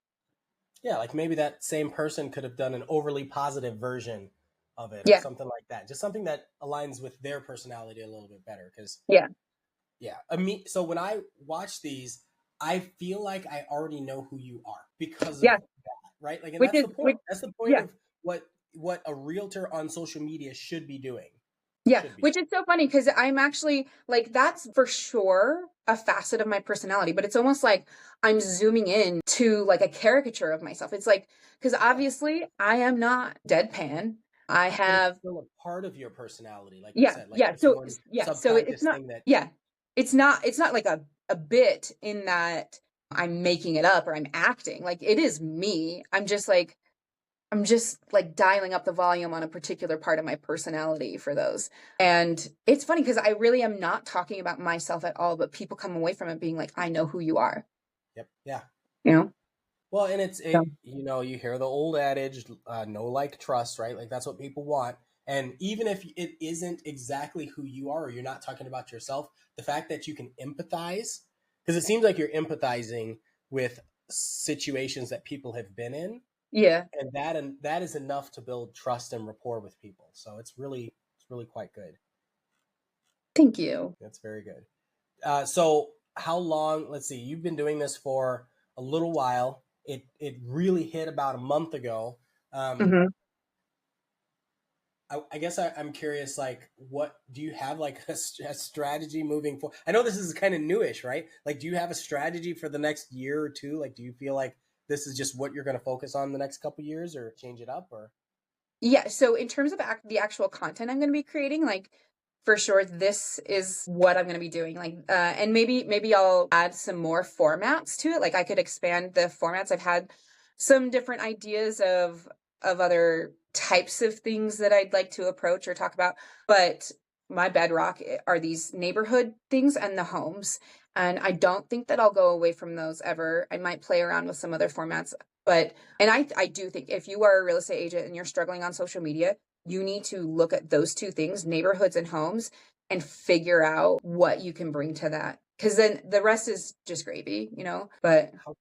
Yeah, like maybe that same person could have done an overly positive version of it or Yeah. something like that. Just something that aligns with their personality a little bit better. Because Yeah. yeah, so when I watch these, I feel like I already know who you are because of Yeah. that, right? Like, and Which that's is the which point. That's the point yeah. of what a realtor on social media should be doing. Yeah, Should be. which is so funny because I'm actually like, that's for sure a facet of my personality, but it's almost like I'm zooming in to like a caricature of myself. It's like, because Yeah, obviously I am not deadpan. I but it's have, still a part of your personality, like you yeah, said. Like yeah. it's So, one yeah, so it's subconscious not, thing that. yeah, it's not like a bit in that I'm making it up or I'm acting. Like it is me. I'm just like dialing up the volume on a particular part of my personality for those. And it's funny because I really am not talking about myself at all, but people come away from it being like, I know who you are, Yep. Yeah. you know? Well, and So, you hear the old adage, know, like, trust, right? Like that's what people want. And even if it isn't exactly who you are, or you're not talking about yourself, the fact that you can empathize, because it seems like you're empathizing with situations that people have been in, yeah, and that is enough to build trust and rapport with people. So it's really quite good. thank you. That's very good. So how long? Let's see. You've been doing this for a little while. It really hit about a month ago. Um, Hmm. I guess I'm curious. Like, what do you have like a strategy moving forward? I know this is kind of newish, right? Like, do you have a strategy for the next year or two? Like, do you feel like this is just what you're going to focus on the next couple years, or change it up, or? Yeah. So in terms of the actual content I'm going to be creating, like for sure, this is what I'm going to be doing. Like, and maybe I'll add some more formats to it. Like I could expand the formats. I've had some different ideas of other types of things that I'd like to approach or talk about, but my bedrock are these neighborhood things and the homes. And I don't think that I'll go away from those ever. I might play around with some other formats, but and I do think if you are a real estate agent and you're struggling on social media, you need to look at those two things, neighborhoods and homes, and figure out what you can bring to that. Because then the rest is just gravy, you know? But How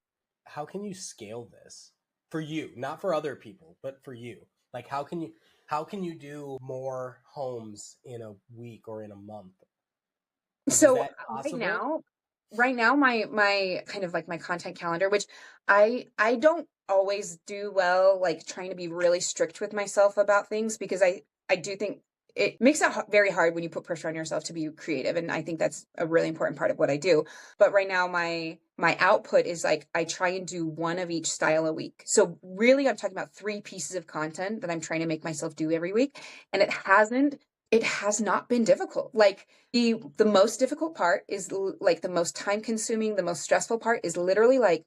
how can you scale this for you, not for other people, but for you? Like how can you do more homes in a week or in a month? Like is so that right possible? now, my kind of like my content calendar, which I don't always do well, like trying to be really strict with myself about things because I do think it makes it very hard when you put pressure on yourself to be creative, and I think that's a really important part of what I do. But right now my output is like I try and do one of each style a week. So really I'm talking about 3 pieces of content that I'm trying to make myself do every week, and it has not been difficult. Like the most difficult part is like the most time consuming, the most stressful part is literally like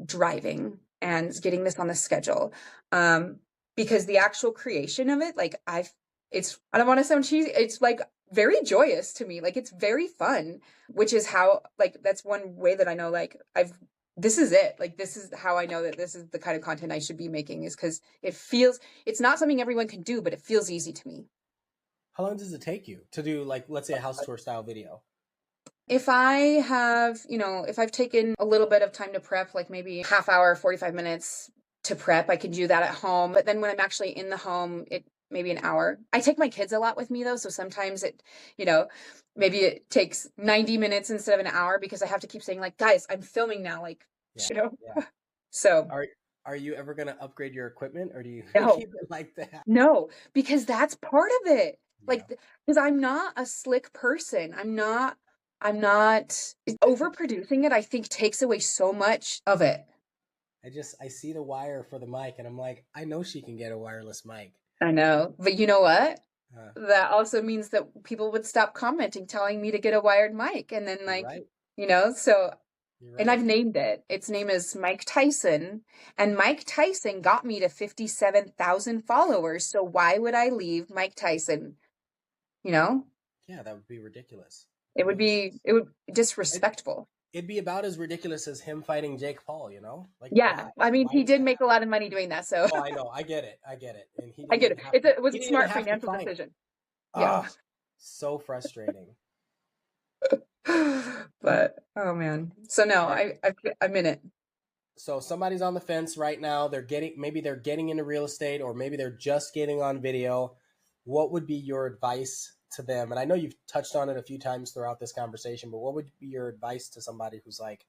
driving and getting this on the schedule. Um because the actual creation of it, like I don't want to sound cheesy, it's like very joyous to me. Like, it's very fun, which is how, like, that's one way that I know, like, this is it. Like, this is how I know that this is the kind of content I should be making, is because it's not something everyone can do, but it feels easy to me. How long does it take you to do, like, let's say a house tour style video? If I have, if I've taken a little bit of time to prep, like maybe half hour, 45 minutes to prep, I can do that at home. But then when I'm actually in the home, it maybe an hour. I take my kids a lot with me though. So sometimes maybe it takes 90 minutes instead of an hour, because I have to keep saying, like, guys, I'm filming now. Like, Yeah. So Are you ever going to upgrade your equipment, or do you No. keep it like that? No, because that's part of it. Yeah. Like, because I'm not a slick person. I'm not overproducing it. I think takes away so much of it. I see the wire for the mic, and I'm like, I know she can get a wireless mic. I know, but you know what? That also means that people would stop commenting, telling me to get a wired mic, and then, like, right. So. Right. And I've named it. Its name is Mike Tyson. And Mike Tyson got me to 57,000 followers. So why would I leave Mike Tyson? Yeah, that would be ridiculous. It would be disrespectful. It'd be about as ridiculous as him fighting Jake Paul, Like, yeah. why? I mean, he did make a lot of money doing that. So I know. I get it. And he I get it. It was a smart financial decision. Yeah. So frustrating. But oh man. So no, I'm in it. So somebody's on the fence right now. Maybe they're getting into real estate, or maybe they're just getting on video. What would be your advice to them? And I know you've touched on it a few times throughout this conversation, but what would be your advice to somebody who's like,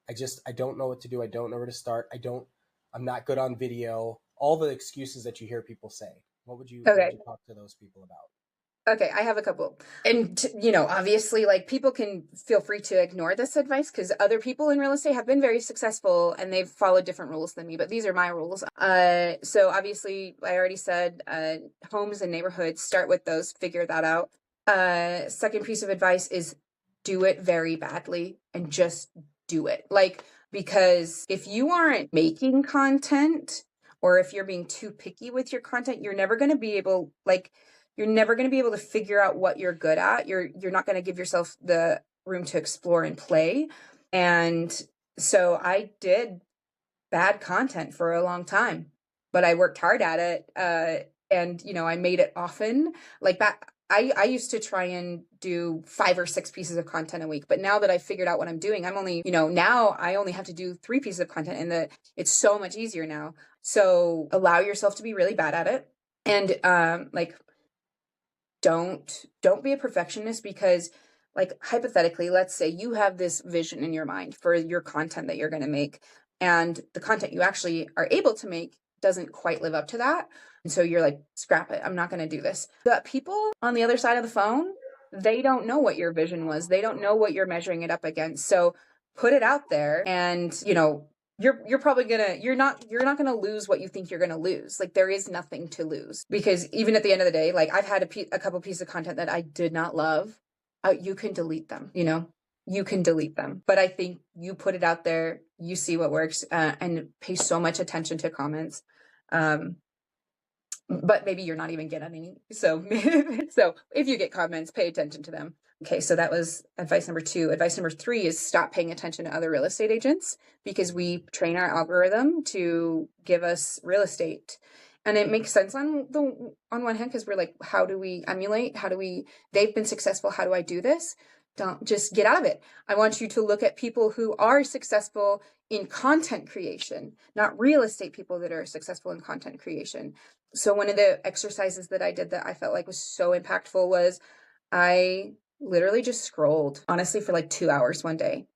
I don't know what to do. I don't know where to start. I'm not good on video. All the excuses that you hear people say. What would you talk to those people about? Okay, I have a couple. And, obviously, like, people can feel free to ignore this advice, because other people in real estate have been very successful and they've followed different rules than me, but these are my rules. So obviously, I already said, homes and neighborhoods, start with those, figure that out. Second piece of advice is do it very badly and just do it. Like, because if you aren't making content, or if you're being too picky with your content, you're never going to be able, to figure out what you're good at. You're not going to give yourself the room to explore and play. And so I did bad content for a long time, but I worked hard at it. And, I made it often. Like that. I used to try and do 5 or 6 pieces of content a week, but now that I figured out what I'm doing, I'm only, now I only have to do 3 pieces of content, and it's so much easier now. So allow yourself to be really bad at it. And, don't be a perfectionist, because, like, hypothetically, let's say you have this vision in your mind for your content that you're going to make, and the content you actually are able to make doesn't quite live up to that. And so you're like, scrap it. I'm not going to do this. But people on the other side of the phone, they don't know what your vision was. They don't know what you're measuring it up against. So put it out there, and, you're probably you're not gonna lose what you think you're gonna lose. Like, there is nothing to lose, because even at the end of the day, like, I've had a couple pieces of content that I did not love. You can delete them, you can delete them. But I think you put it out there, you see what works, and pay so much attention to comments. But maybe you're not even getting any. So if you get comments, pay attention to them. Okay, so that was advice number 2. Advice number 3 is stop paying attention to other real estate agents, because we train our algorithm to give us real estate. And it makes sense on one hand, because we're like, how do we emulate? They've been successful. How do I do this? Don't just get out of it. I want you to look at people who are successful in content creation, not real estate people that are successful in content creation. So one of the exercises that I did that I felt like was so impactful was I literally just scrolled, honestly, for like 2 hours one day.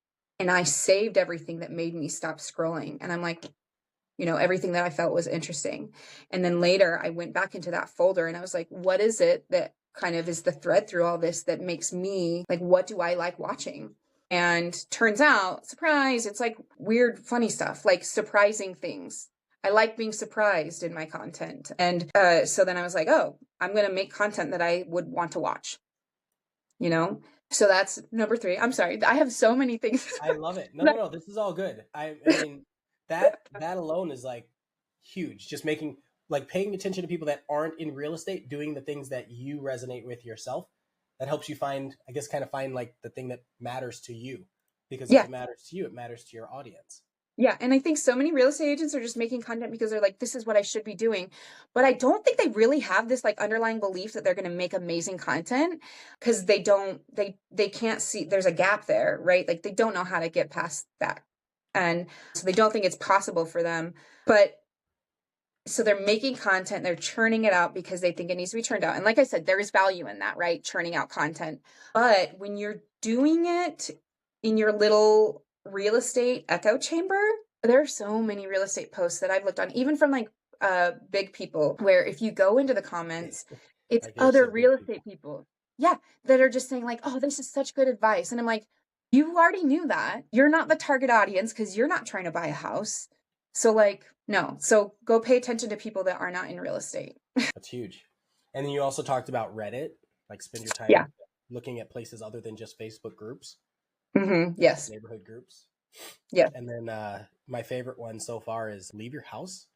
And I saved everything that made me stop scrolling. And I'm like, everything that I felt was interesting. And then later I went back into that folder and I was like, what is it that kind of is the thread through all this that makes me, like, what do I like watching? And turns out, surprise, it's like weird, funny stuff, like surprising things. I like being surprised in my content. And so then I was like, oh, I'm going to make content that I would want to watch, So that's number 3. I'm sorry. I have so many things. I love it. No. This is all good. I mean, that alone is like huge. Just paying attention to people that aren't in real estate, doing the things that you resonate with yourself. that helps you find, I guess, kind of find like the thing that matters to you, because if Yeah. it matters to you, it matters to your audience. Yeah. And I think so many real estate agents are just making content because they're like, this is what I should be doing. But I don't think they really have this like underlying belief that they're going to make amazing content, because they can't see there's a gap there, right? Like they don't know how to get past that. And so they don't think it's possible for them. But so they're making content, they're churning it out because they think it needs to be churned out. And like I said, there is value in that, right? Churning out content. But when you're doing it in your little real estate echo chamber, there are so many real estate posts that I've looked on, even from like big people, where if you go into the comments, it's Like other said, big real estate people. Yeah, that are just saying like, oh, this is such good advice. And I'm like, you already knew that. You're not the target audience because you're not trying to buy a house. So like, no. So go pay attention to people that are not in real estate. That's huge. And then you also talked about Reddit, like spend your Yeah. time looking at places other than just Facebook groups, Yes. neighborhood groups. Yeah. And then my favorite one so far is leave your house.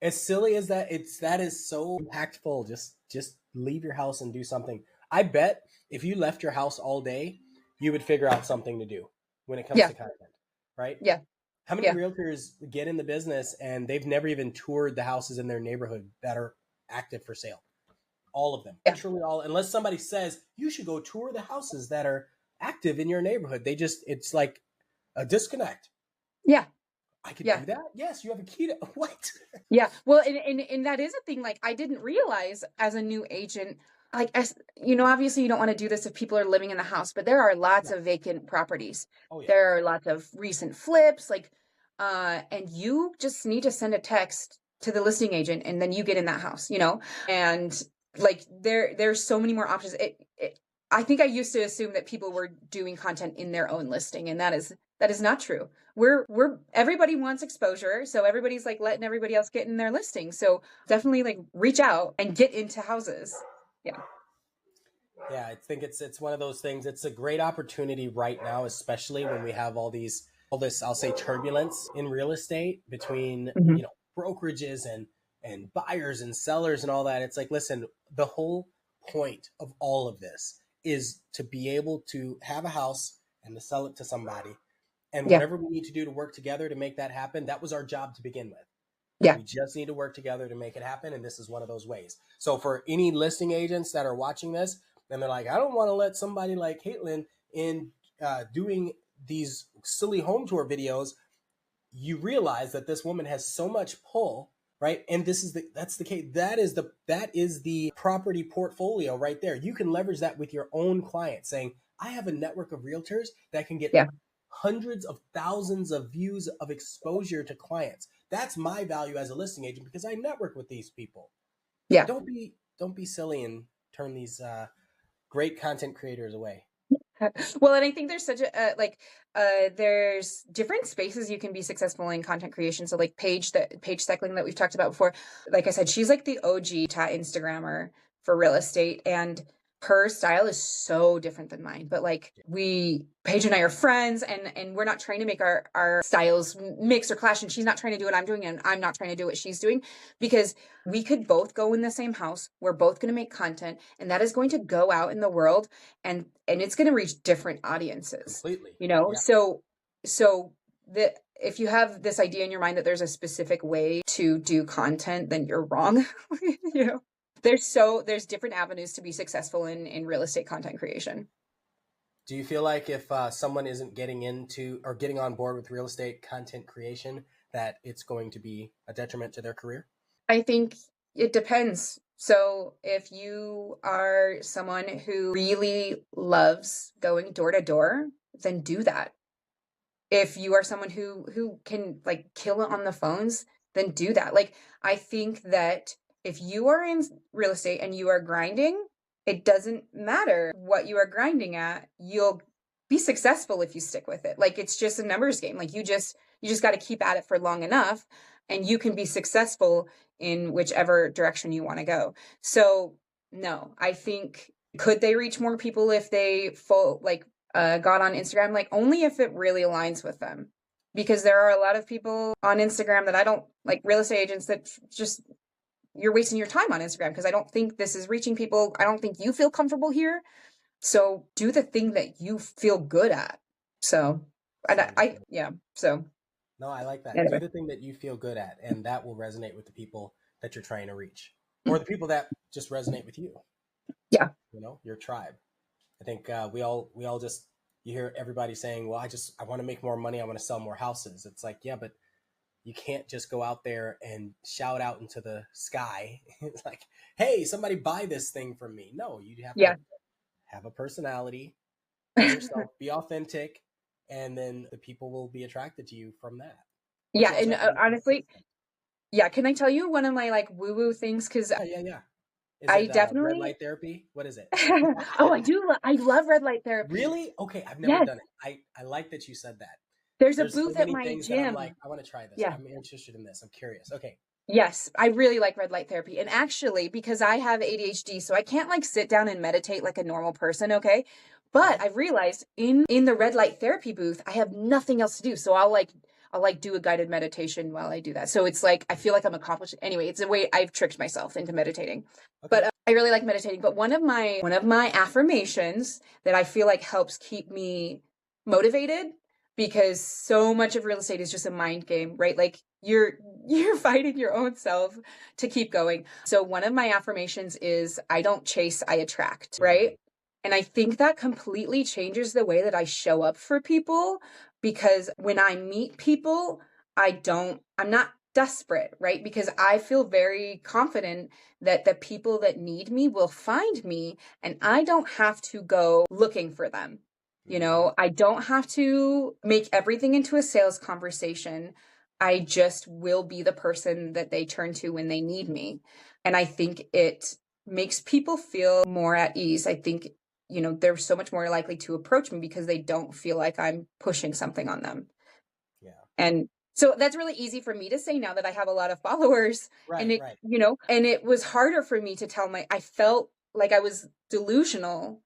As silly as that, that is so impactful. Just leave your house and do something. I bet if you left your house all day, you would figure out something to do when it comes Yeah. to content, right? Yeah. How many Yeah. realtors get in the business and they've never even toured the houses in their neighborhood that are active for sale? All of them, Yeah. literally all, unless somebody says you should go tour the houses that are active in your neighborhood. It's like a disconnect. Yeah. I could Yeah. do that. Yes, you have a key to what? Yeah. Well, and that is a thing. Like I didn't realize as a new agent, like as you know, obviously you don't want to do this if people are living in the house, but there are lots Yeah. of vacant properties. Oh yeah. There are lots of recent flips, like and you just need to send a text to the listing agent and then you get in that house, you know? And like there's so many more options. I think I used to assume that people were doing content in their own listing, and that is not true. We're everybody wants exposure, so everybody's like letting everybody else get in their listing. So definitely like reach out and get into houses. Yeah. Yeah, I think it's one of those things. It's a great opportunity right now, especially when we have all this, I'll say, turbulence in real estate between Mhm. brokerages and buyers and sellers and all that. It's like, listen, the whole point of all of this is to be able to have a house and to sell it to somebody. And Yeah. whatever we need to do to work together to make that happen, that was our job to begin with. Yeah. We just need to work together to make it happen. And this is one of those ways. So for any listing agents that are watching this and they're like, I don't want to let somebody like KAITLIN in doing these silly home tour videos, you realize that this woman has so much pull, right? And that's the case. That is the property portfolio right there. You can leverage that with your own client, saying, I have a network of realtors that can get Yeah. hundreds of thousands of views of exposure to clients. That's my value as a listing agent because I network with these people. Yeah. Don't be silly and turn these great content creators away. Well, and I think there's such a there's different spaces you can be successful in content creation. So like Paige Steckling that we've talked about before, like I said, she's like the OG Instagrammer for real estate, and her style is so different than mine. But like Paige and I are friends, and we're not trying to make our styles mix or clash, and she's not trying to do what I'm doing and I'm not trying to do what she's doing, because we could both go in the same house. We're both going to make content, and that is going to go out in the world, and it's going to reach different audiences. Completely. You know, Yeah. so if you have this idea in your mind that there's a specific way to do content, then you're wrong. You know, there's different avenues to be successful in real estate content creation. Do you feel like if someone isn't getting into or getting on board with real estate content creation, that it's going to be a detriment to their career? I think it depends. So if you are someone who really loves going door to door, then do that. If you are someone who can like kill it on the phones, then do that. Like I think that if you are in real estate and you are grinding, it doesn't matter what you are grinding at. You'll be successful if you stick with it. Like it's just a numbers game. Like you just got to keep at it for long enough and you can be successful in whichever direction you want to go. So no, I think could they reach more people if they got on Instagram? Like only if it really aligns with them, because there are a lot of people on Instagram that I don't like, real estate agents that just you're wasting your time on Instagram because I don't think this is reaching people. I don't think you feel comfortable here. So do the thing that you feel good at. So, and yeah. So No, I like that. Do anyway. the thing that you feel good at, and that will resonate with the people that you're trying to reach, or the people that just resonate with you. Yeah. You know, your tribe. I think we all just, you hear everybody saying, well, I want to make more money. I want to sell more houses. It's like, yeah, but you can't just go out there and shout out into the sky. It's like, hey, somebody buy this thing from me. No, you have Yeah. to have a personality, be yourself, be authentic, and then the people will be attracted to you from that. Yeah. And honestly, yeah. Can I tell you one of my like woo-woo things? Because yeah. Is I it red definitely light therapy? What is it? oh, I do. I love red light therapy. Really? Okay, I've never Yes. done it. I like that you said that. There's a There's so booth at many my things that I'm like, gym. I want to try this. Yeah. I'm interested in this. I'm curious. Okay. Yes, I really like red light therapy. And actually, because I have ADHD, so I can't like sit down and meditate like a normal person, okay? But I've realized in the red light therapy booth, I have nothing else to do. So I'll like do a guided meditation while I do that. So it's like I feel like I'm accomplished. Anyway, it's a way I've tricked myself into meditating. Okay. But I really like meditating. But one of my affirmations that I feel like helps keep me motivated, because so much of real estate is just a mind game, right? Like you're fighting your own self to keep going. So one of my affirmations is I don't chase, I attract, right? And I think that completely changes the way that I show up for people, because when I meet people, I'm not desperate, right? Because I feel very confident that the people that need me will find me, and I don't have to go looking for them. You know, I don't have to make everything into a sales conversation. I just will be the person that they turn to when they need me. And I think it makes people feel more at ease. I think, you know, they're so much more likely to approach me because they don't feel like I'm pushing something on them. Yeah. And so that's really easy for me to say now that I have a lot of followers. And it, you know, and it was harder for me to tell I felt like I was delusional,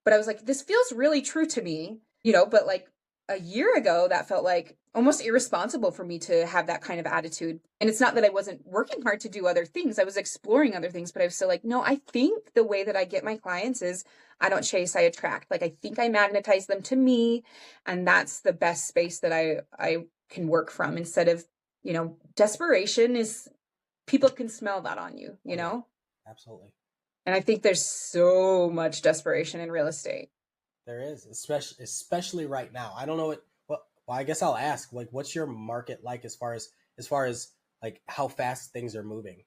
but I was like, this feels really true to me, you know, but like a year ago, that felt like almost irresponsible for me to have that kind of attitude. And it's not that I wasn't working hard to do other things. I was exploring other things, but I was still like, no, I think the way that I get my clients is I don't chase, I attract. Like, I think I magnetize them to me. And that's the best space that I can work from, instead of, you know, desperation is, people can smell that on you, you know? Yeah, absolutely. And I think there's so much desperation in real estate. There is, especially right now. I don't know well, I guess I'll ask, like, what's your market like as far as like how fast things are moving?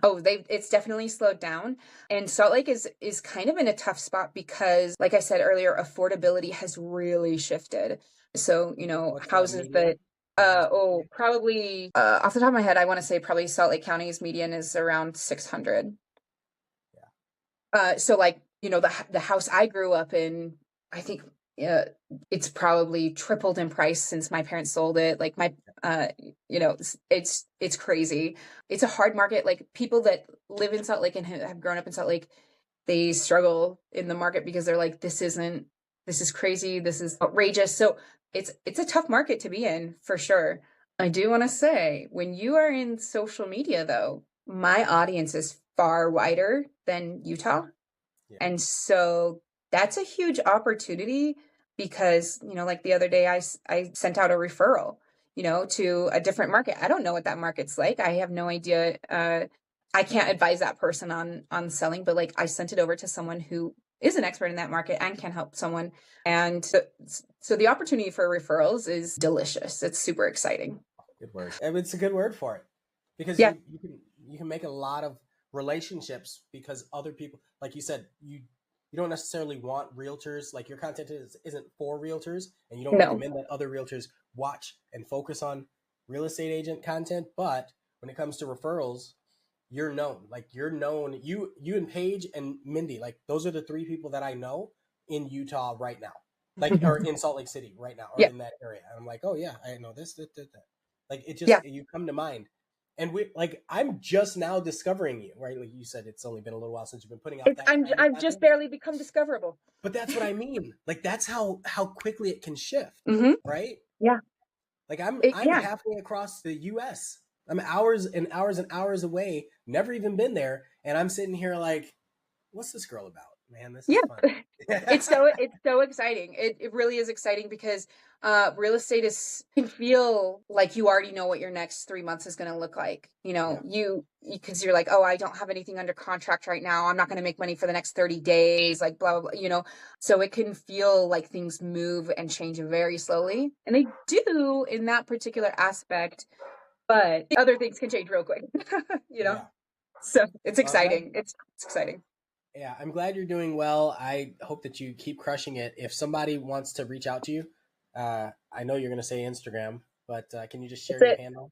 Oh, it's definitely slowed down. And Salt Lake is kind of in a tough spot because, like I said earlier, affordability has really shifted. So, you know, What's houses median? that probably off the top of my head, I want to say probably Salt Lake County's median is around 600. Yeah. So like, you know, the house I grew up in, I think it's probably tripled in price since my parents sold it. Like you know, it's crazy. It's a hard market. Like, people that live in Salt Lake and have grown up in Salt Lake, they struggle in the market because they're like, this is crazy. This is outrageous. So it's a tough market to be in, for sure. I do want to say, when you are in social media though, my audience is far wider than Utah. Yeah. And so that's a huge opportunity, because, you know, like the other day I sent out a referral, you know, to a different market. I don't know what that market's like. I have no idea. I can't advise that person on selling, but like, I sent it over to someone who is an expert in that market and can help someone. And so the opportunity for referrals is delicious. It's super exciting. Good word. It's a good word for it, because yeah. you can make a lot of relationships, because other people, like you said, you don't necessarily want realtors, like your content isn't for realtors, and you don't recommend that other realtors watch and focus on real estate agent content. But when it comes to referrals, you're known. Like, you're known. You and Paige and Mindy, like, those are the three people that I know in Utah right now, like, or in Salt Lake City right now, or in that area. And I'm like, oh yeah, I know this, that. Like, it just, you come to mind. And I'm just now discovering you, right? Like you said, it's only been a little while since you've been putting out that. I've just barely become discoverable. But that's what I mean. Like, that's how quickly it can shift, right? Yeah. Like, I'm halfway across the U.S. I'm hours and hours and hours away, never even been there, and I'm sitting here like, what's this girl about? Man, this is Yeah. fun. It's so exciting. It really is exciting because real estate can feel like you already know what your next 3 months is going to look like. You know, because you're like, oh, I don't have anything under contract right now. I'm not going to make money for the next 30 days, like blah, blah, blah, you know. So it can feel like things move and change very slowly. And they do in that particular aspect, but other things can change real quick, you know. Yeah. So it's Well, I'm glad. exciting. It's exciting. Yeah, I'm glad you're doing well. I hope that you keep crushing it. If somebody wants to reach out to you, I know you're going to say Instagram, but can you just share That's your it. handle?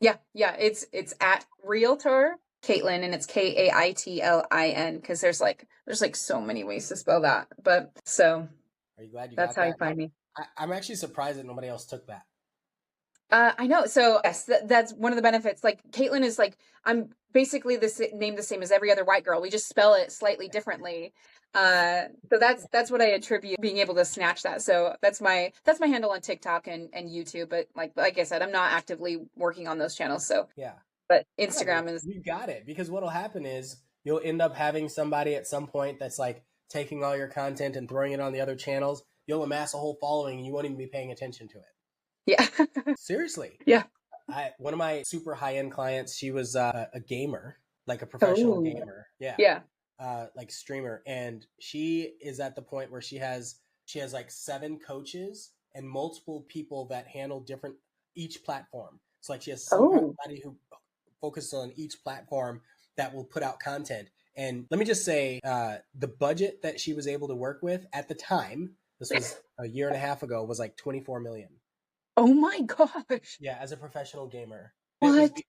Yeah. It's at Realtor KAITLIN, and it's KAITLIN, because there's like so many ways to spell that. But so Are you glad you that's got how you that? find me. I'm actually surprised that nobody else took that. I know. So yes, that's one of the benefits. Like KAITLIN is like, I'm basically name the same as every other white girl. We just spell it slightly differently. So that's what I attribute being able to snatch that. So that's my handle on TikTok and YouTube. But like I said, I'm not actively working on those channels. So Yeah. but No, but Instagram is. you got it, because what'll happen is you'll end up having somebody at some point that's like taking all your content and throwing it on the other channels. You'll amass a whole following and you won't even be paying attention to it. Yeah. Seriously. Yeah. One of my super high end clients, she was a gamer, like a professional Oh, gamer. Yeah. yeah. Like streamer. And she is at the point where she has like 7 coaches and multiple people that handle different each platform. So like she has Oh, somebody who focuses on each platform that will put out content. And let me just say, the budget that she was able to work with at the time, this was a year and a half ago, was like 24 million. oh my gosh. Yeah, as a professional gamer. It was, What?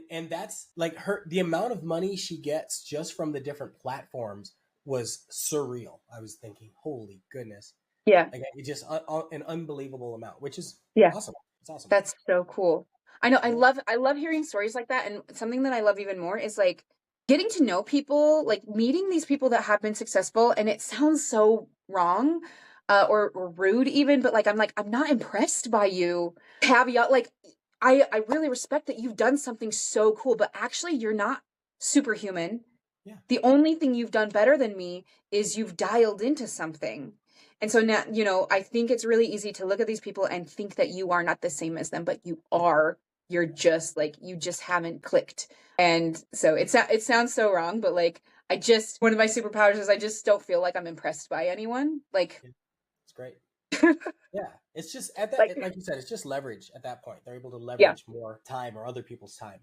and that's like the amount of money she gets just from the different platforms was surreal. I was thinking, holy goodness, Yeah. like it just an unbelievable amount, which is Yeah. awesome. It's awesome. That's so cool. I know. Yeah. I love hearing stories like that. And something that I love even more is like getting to know people, like meeting these people that have been successful. And it sounds so wrong, or rude even, but like, I'm not impressed by you. Caveat, like, I really respect that you've done something so cool, but actually you're not superhuman. Yeah. The only thing you've done better than me is you've dialed into something. And so now, I think it's really easy to look at these people and think that you are not the same as them, but you are. You're just like, you just haven't clicked. And so it sounds so wrong, but like, one of my superpowers is I just don't feel like I'm impressed by anyone. Like, Yeah, it's great. Yeah, it's just at that, like, like you said, it's just leverage at that point. They're able to yeah, leverage more time or other people's time,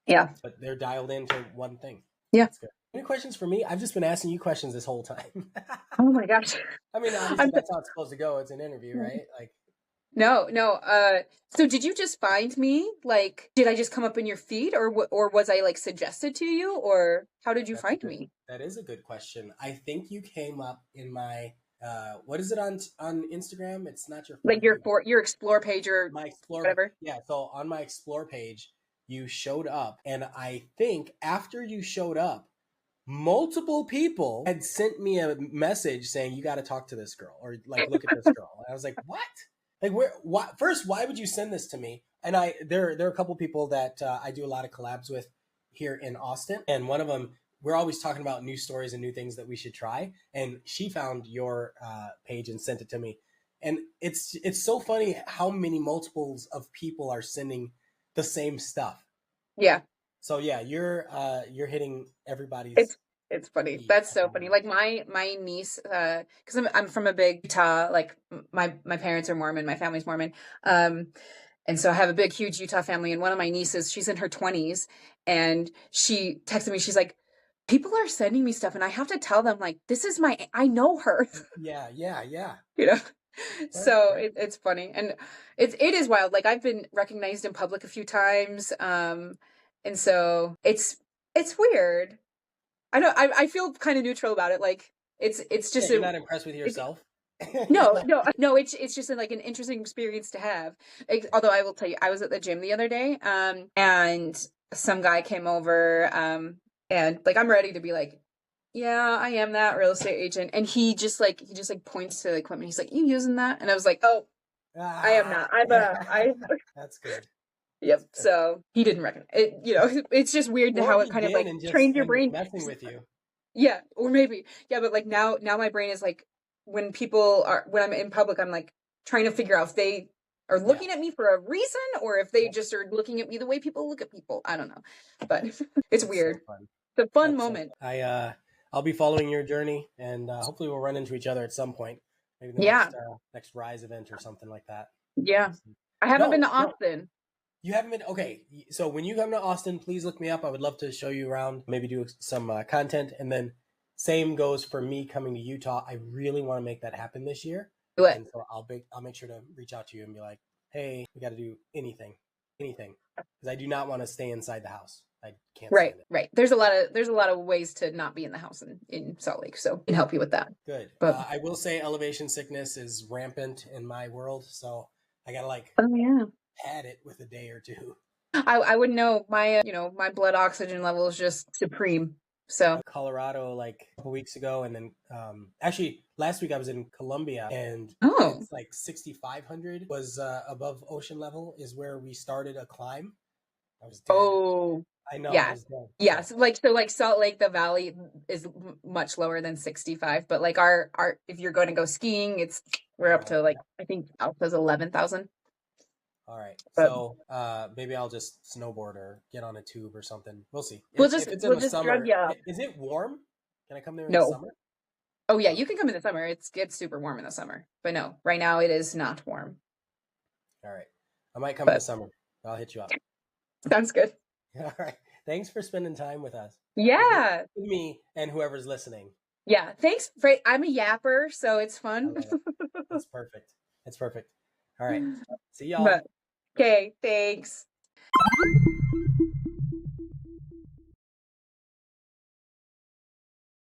yeah, but they're dialed into one thing. yeah. That's good. Any questions for me? I've just been asking you questions this whole time. Oh my gosh. I mean, obviously I'm that's how it's supposed to go. It's an interview, right? Like, no. So did you just find me? Like, did I just come up in your feed, or was I like suggested to you, or how did you that's a find good. me? That is a good question. I think you came up in my. What is it on Instagram? It's not your For Like You. your explore page or My Explore. whatever. Yeah. So on my Explore page, you showed up, and I think after you showed up, multiple people had sent me a message saying you got to talk to this girl or like look at this girl. And I was like, what? Like, why would you send this to me? And there are a couple people that I do a lot of collabs with here in Austin, and one of them, we're always talking about new stories and new things that we should try. And she found your page and sent it to me, and it's so funny how many multiples of people are sending the same stuff. Yeah. So yeah, you're hitting everybody's It's funny. feed That's at the so funny. moment. Like my niece, because I'm from a big Utah. Like my parents are Mormon. My family's Mormon. And so I have a big, huge Utah family. And one of my nieces, she's in her 20s, and she texted me. She's like, "People are sending me stuff, and I have to tell them like this is I know her." Yeah. you know. Right, So right. it's funny, and it is wild. Like I've been recognized in public a few times, and so it's weird. I know. I feel kind of neutral about it. Like it's Yeah, just you're not impressed with it's yourself. no, no, no. It's just like an interesting experience to have. Although I will tell you, I was at the gym the other day, and some guy came over, and like I'm ready to be like, yeah, I am that real estate agent, and he just points to the equipment. He's like, you using that? And I was like, oh, I am Ah, not. I that's good. Yep. So he didn't recognize it. You know, it's just weird Or how he it kind of did like and just trained your ended brain. messing with you. Yeah, or maybe. Yeah, but like now my brain is like, when I'm in public, I'm like trying to figure out if they are looking at me for a reason or if they just are looking at me the way people look at people. I don't know. But it's That's weird. so fun. It's a fun That's so moment. fun. I'll be following your journey, and hopefully we'll run into each other at some point. Maybe the Yeah. next Rise event or something like that. Yeah. I haven't been to Austin. You haven't been? Okay. So when you come to Austin, please look me up. I would love to show you around, maybe do some content. And then same goes for me coming to Utah. I really want to make that happen this year. Do it. And so I'll make sure to reach out to you and be like, hey, we got to do anything. Because I do not want to stay inside the house. I can't stand it. Right. There's a lot of ways to not be in the house in Salt Lake. So I can help you with that. Good. But I will say elevation sickness is rampant in my world. So I got to pad it with a day or two. I wouldn't know. My my blood oxygen level is just supreme. So Colorado like a couple weeks ago, and then actually last week I was in Colombia, and it's like 6,500 was above ocean level is where we started a climb. I was dead. I know. Yeah. I was dead. Yeah. So like Salt Lake, the valley is much lower than 65, but like our if you're going to go skiing, we're up to like I think Alpha's 11,000. All right. So maybe I'll just snowboard or get on a tube or something. We'll see. We'll If it's in the summer, drug you up. is it warm? Can I come there in the summer? Oh yeah, you can come in the summer. It gets super warm in the summer. But no, right now it is not warm. All right. I might come in the summer. I'll hit you up. Sounds good. All right. Thanks for spending time with us. Yeah. With me and whoever's listening. Yeah. Thanks. I'm a yapper, so it's fun. That's perfect. That's perfect. All right. See y'all. Okay. Thanks.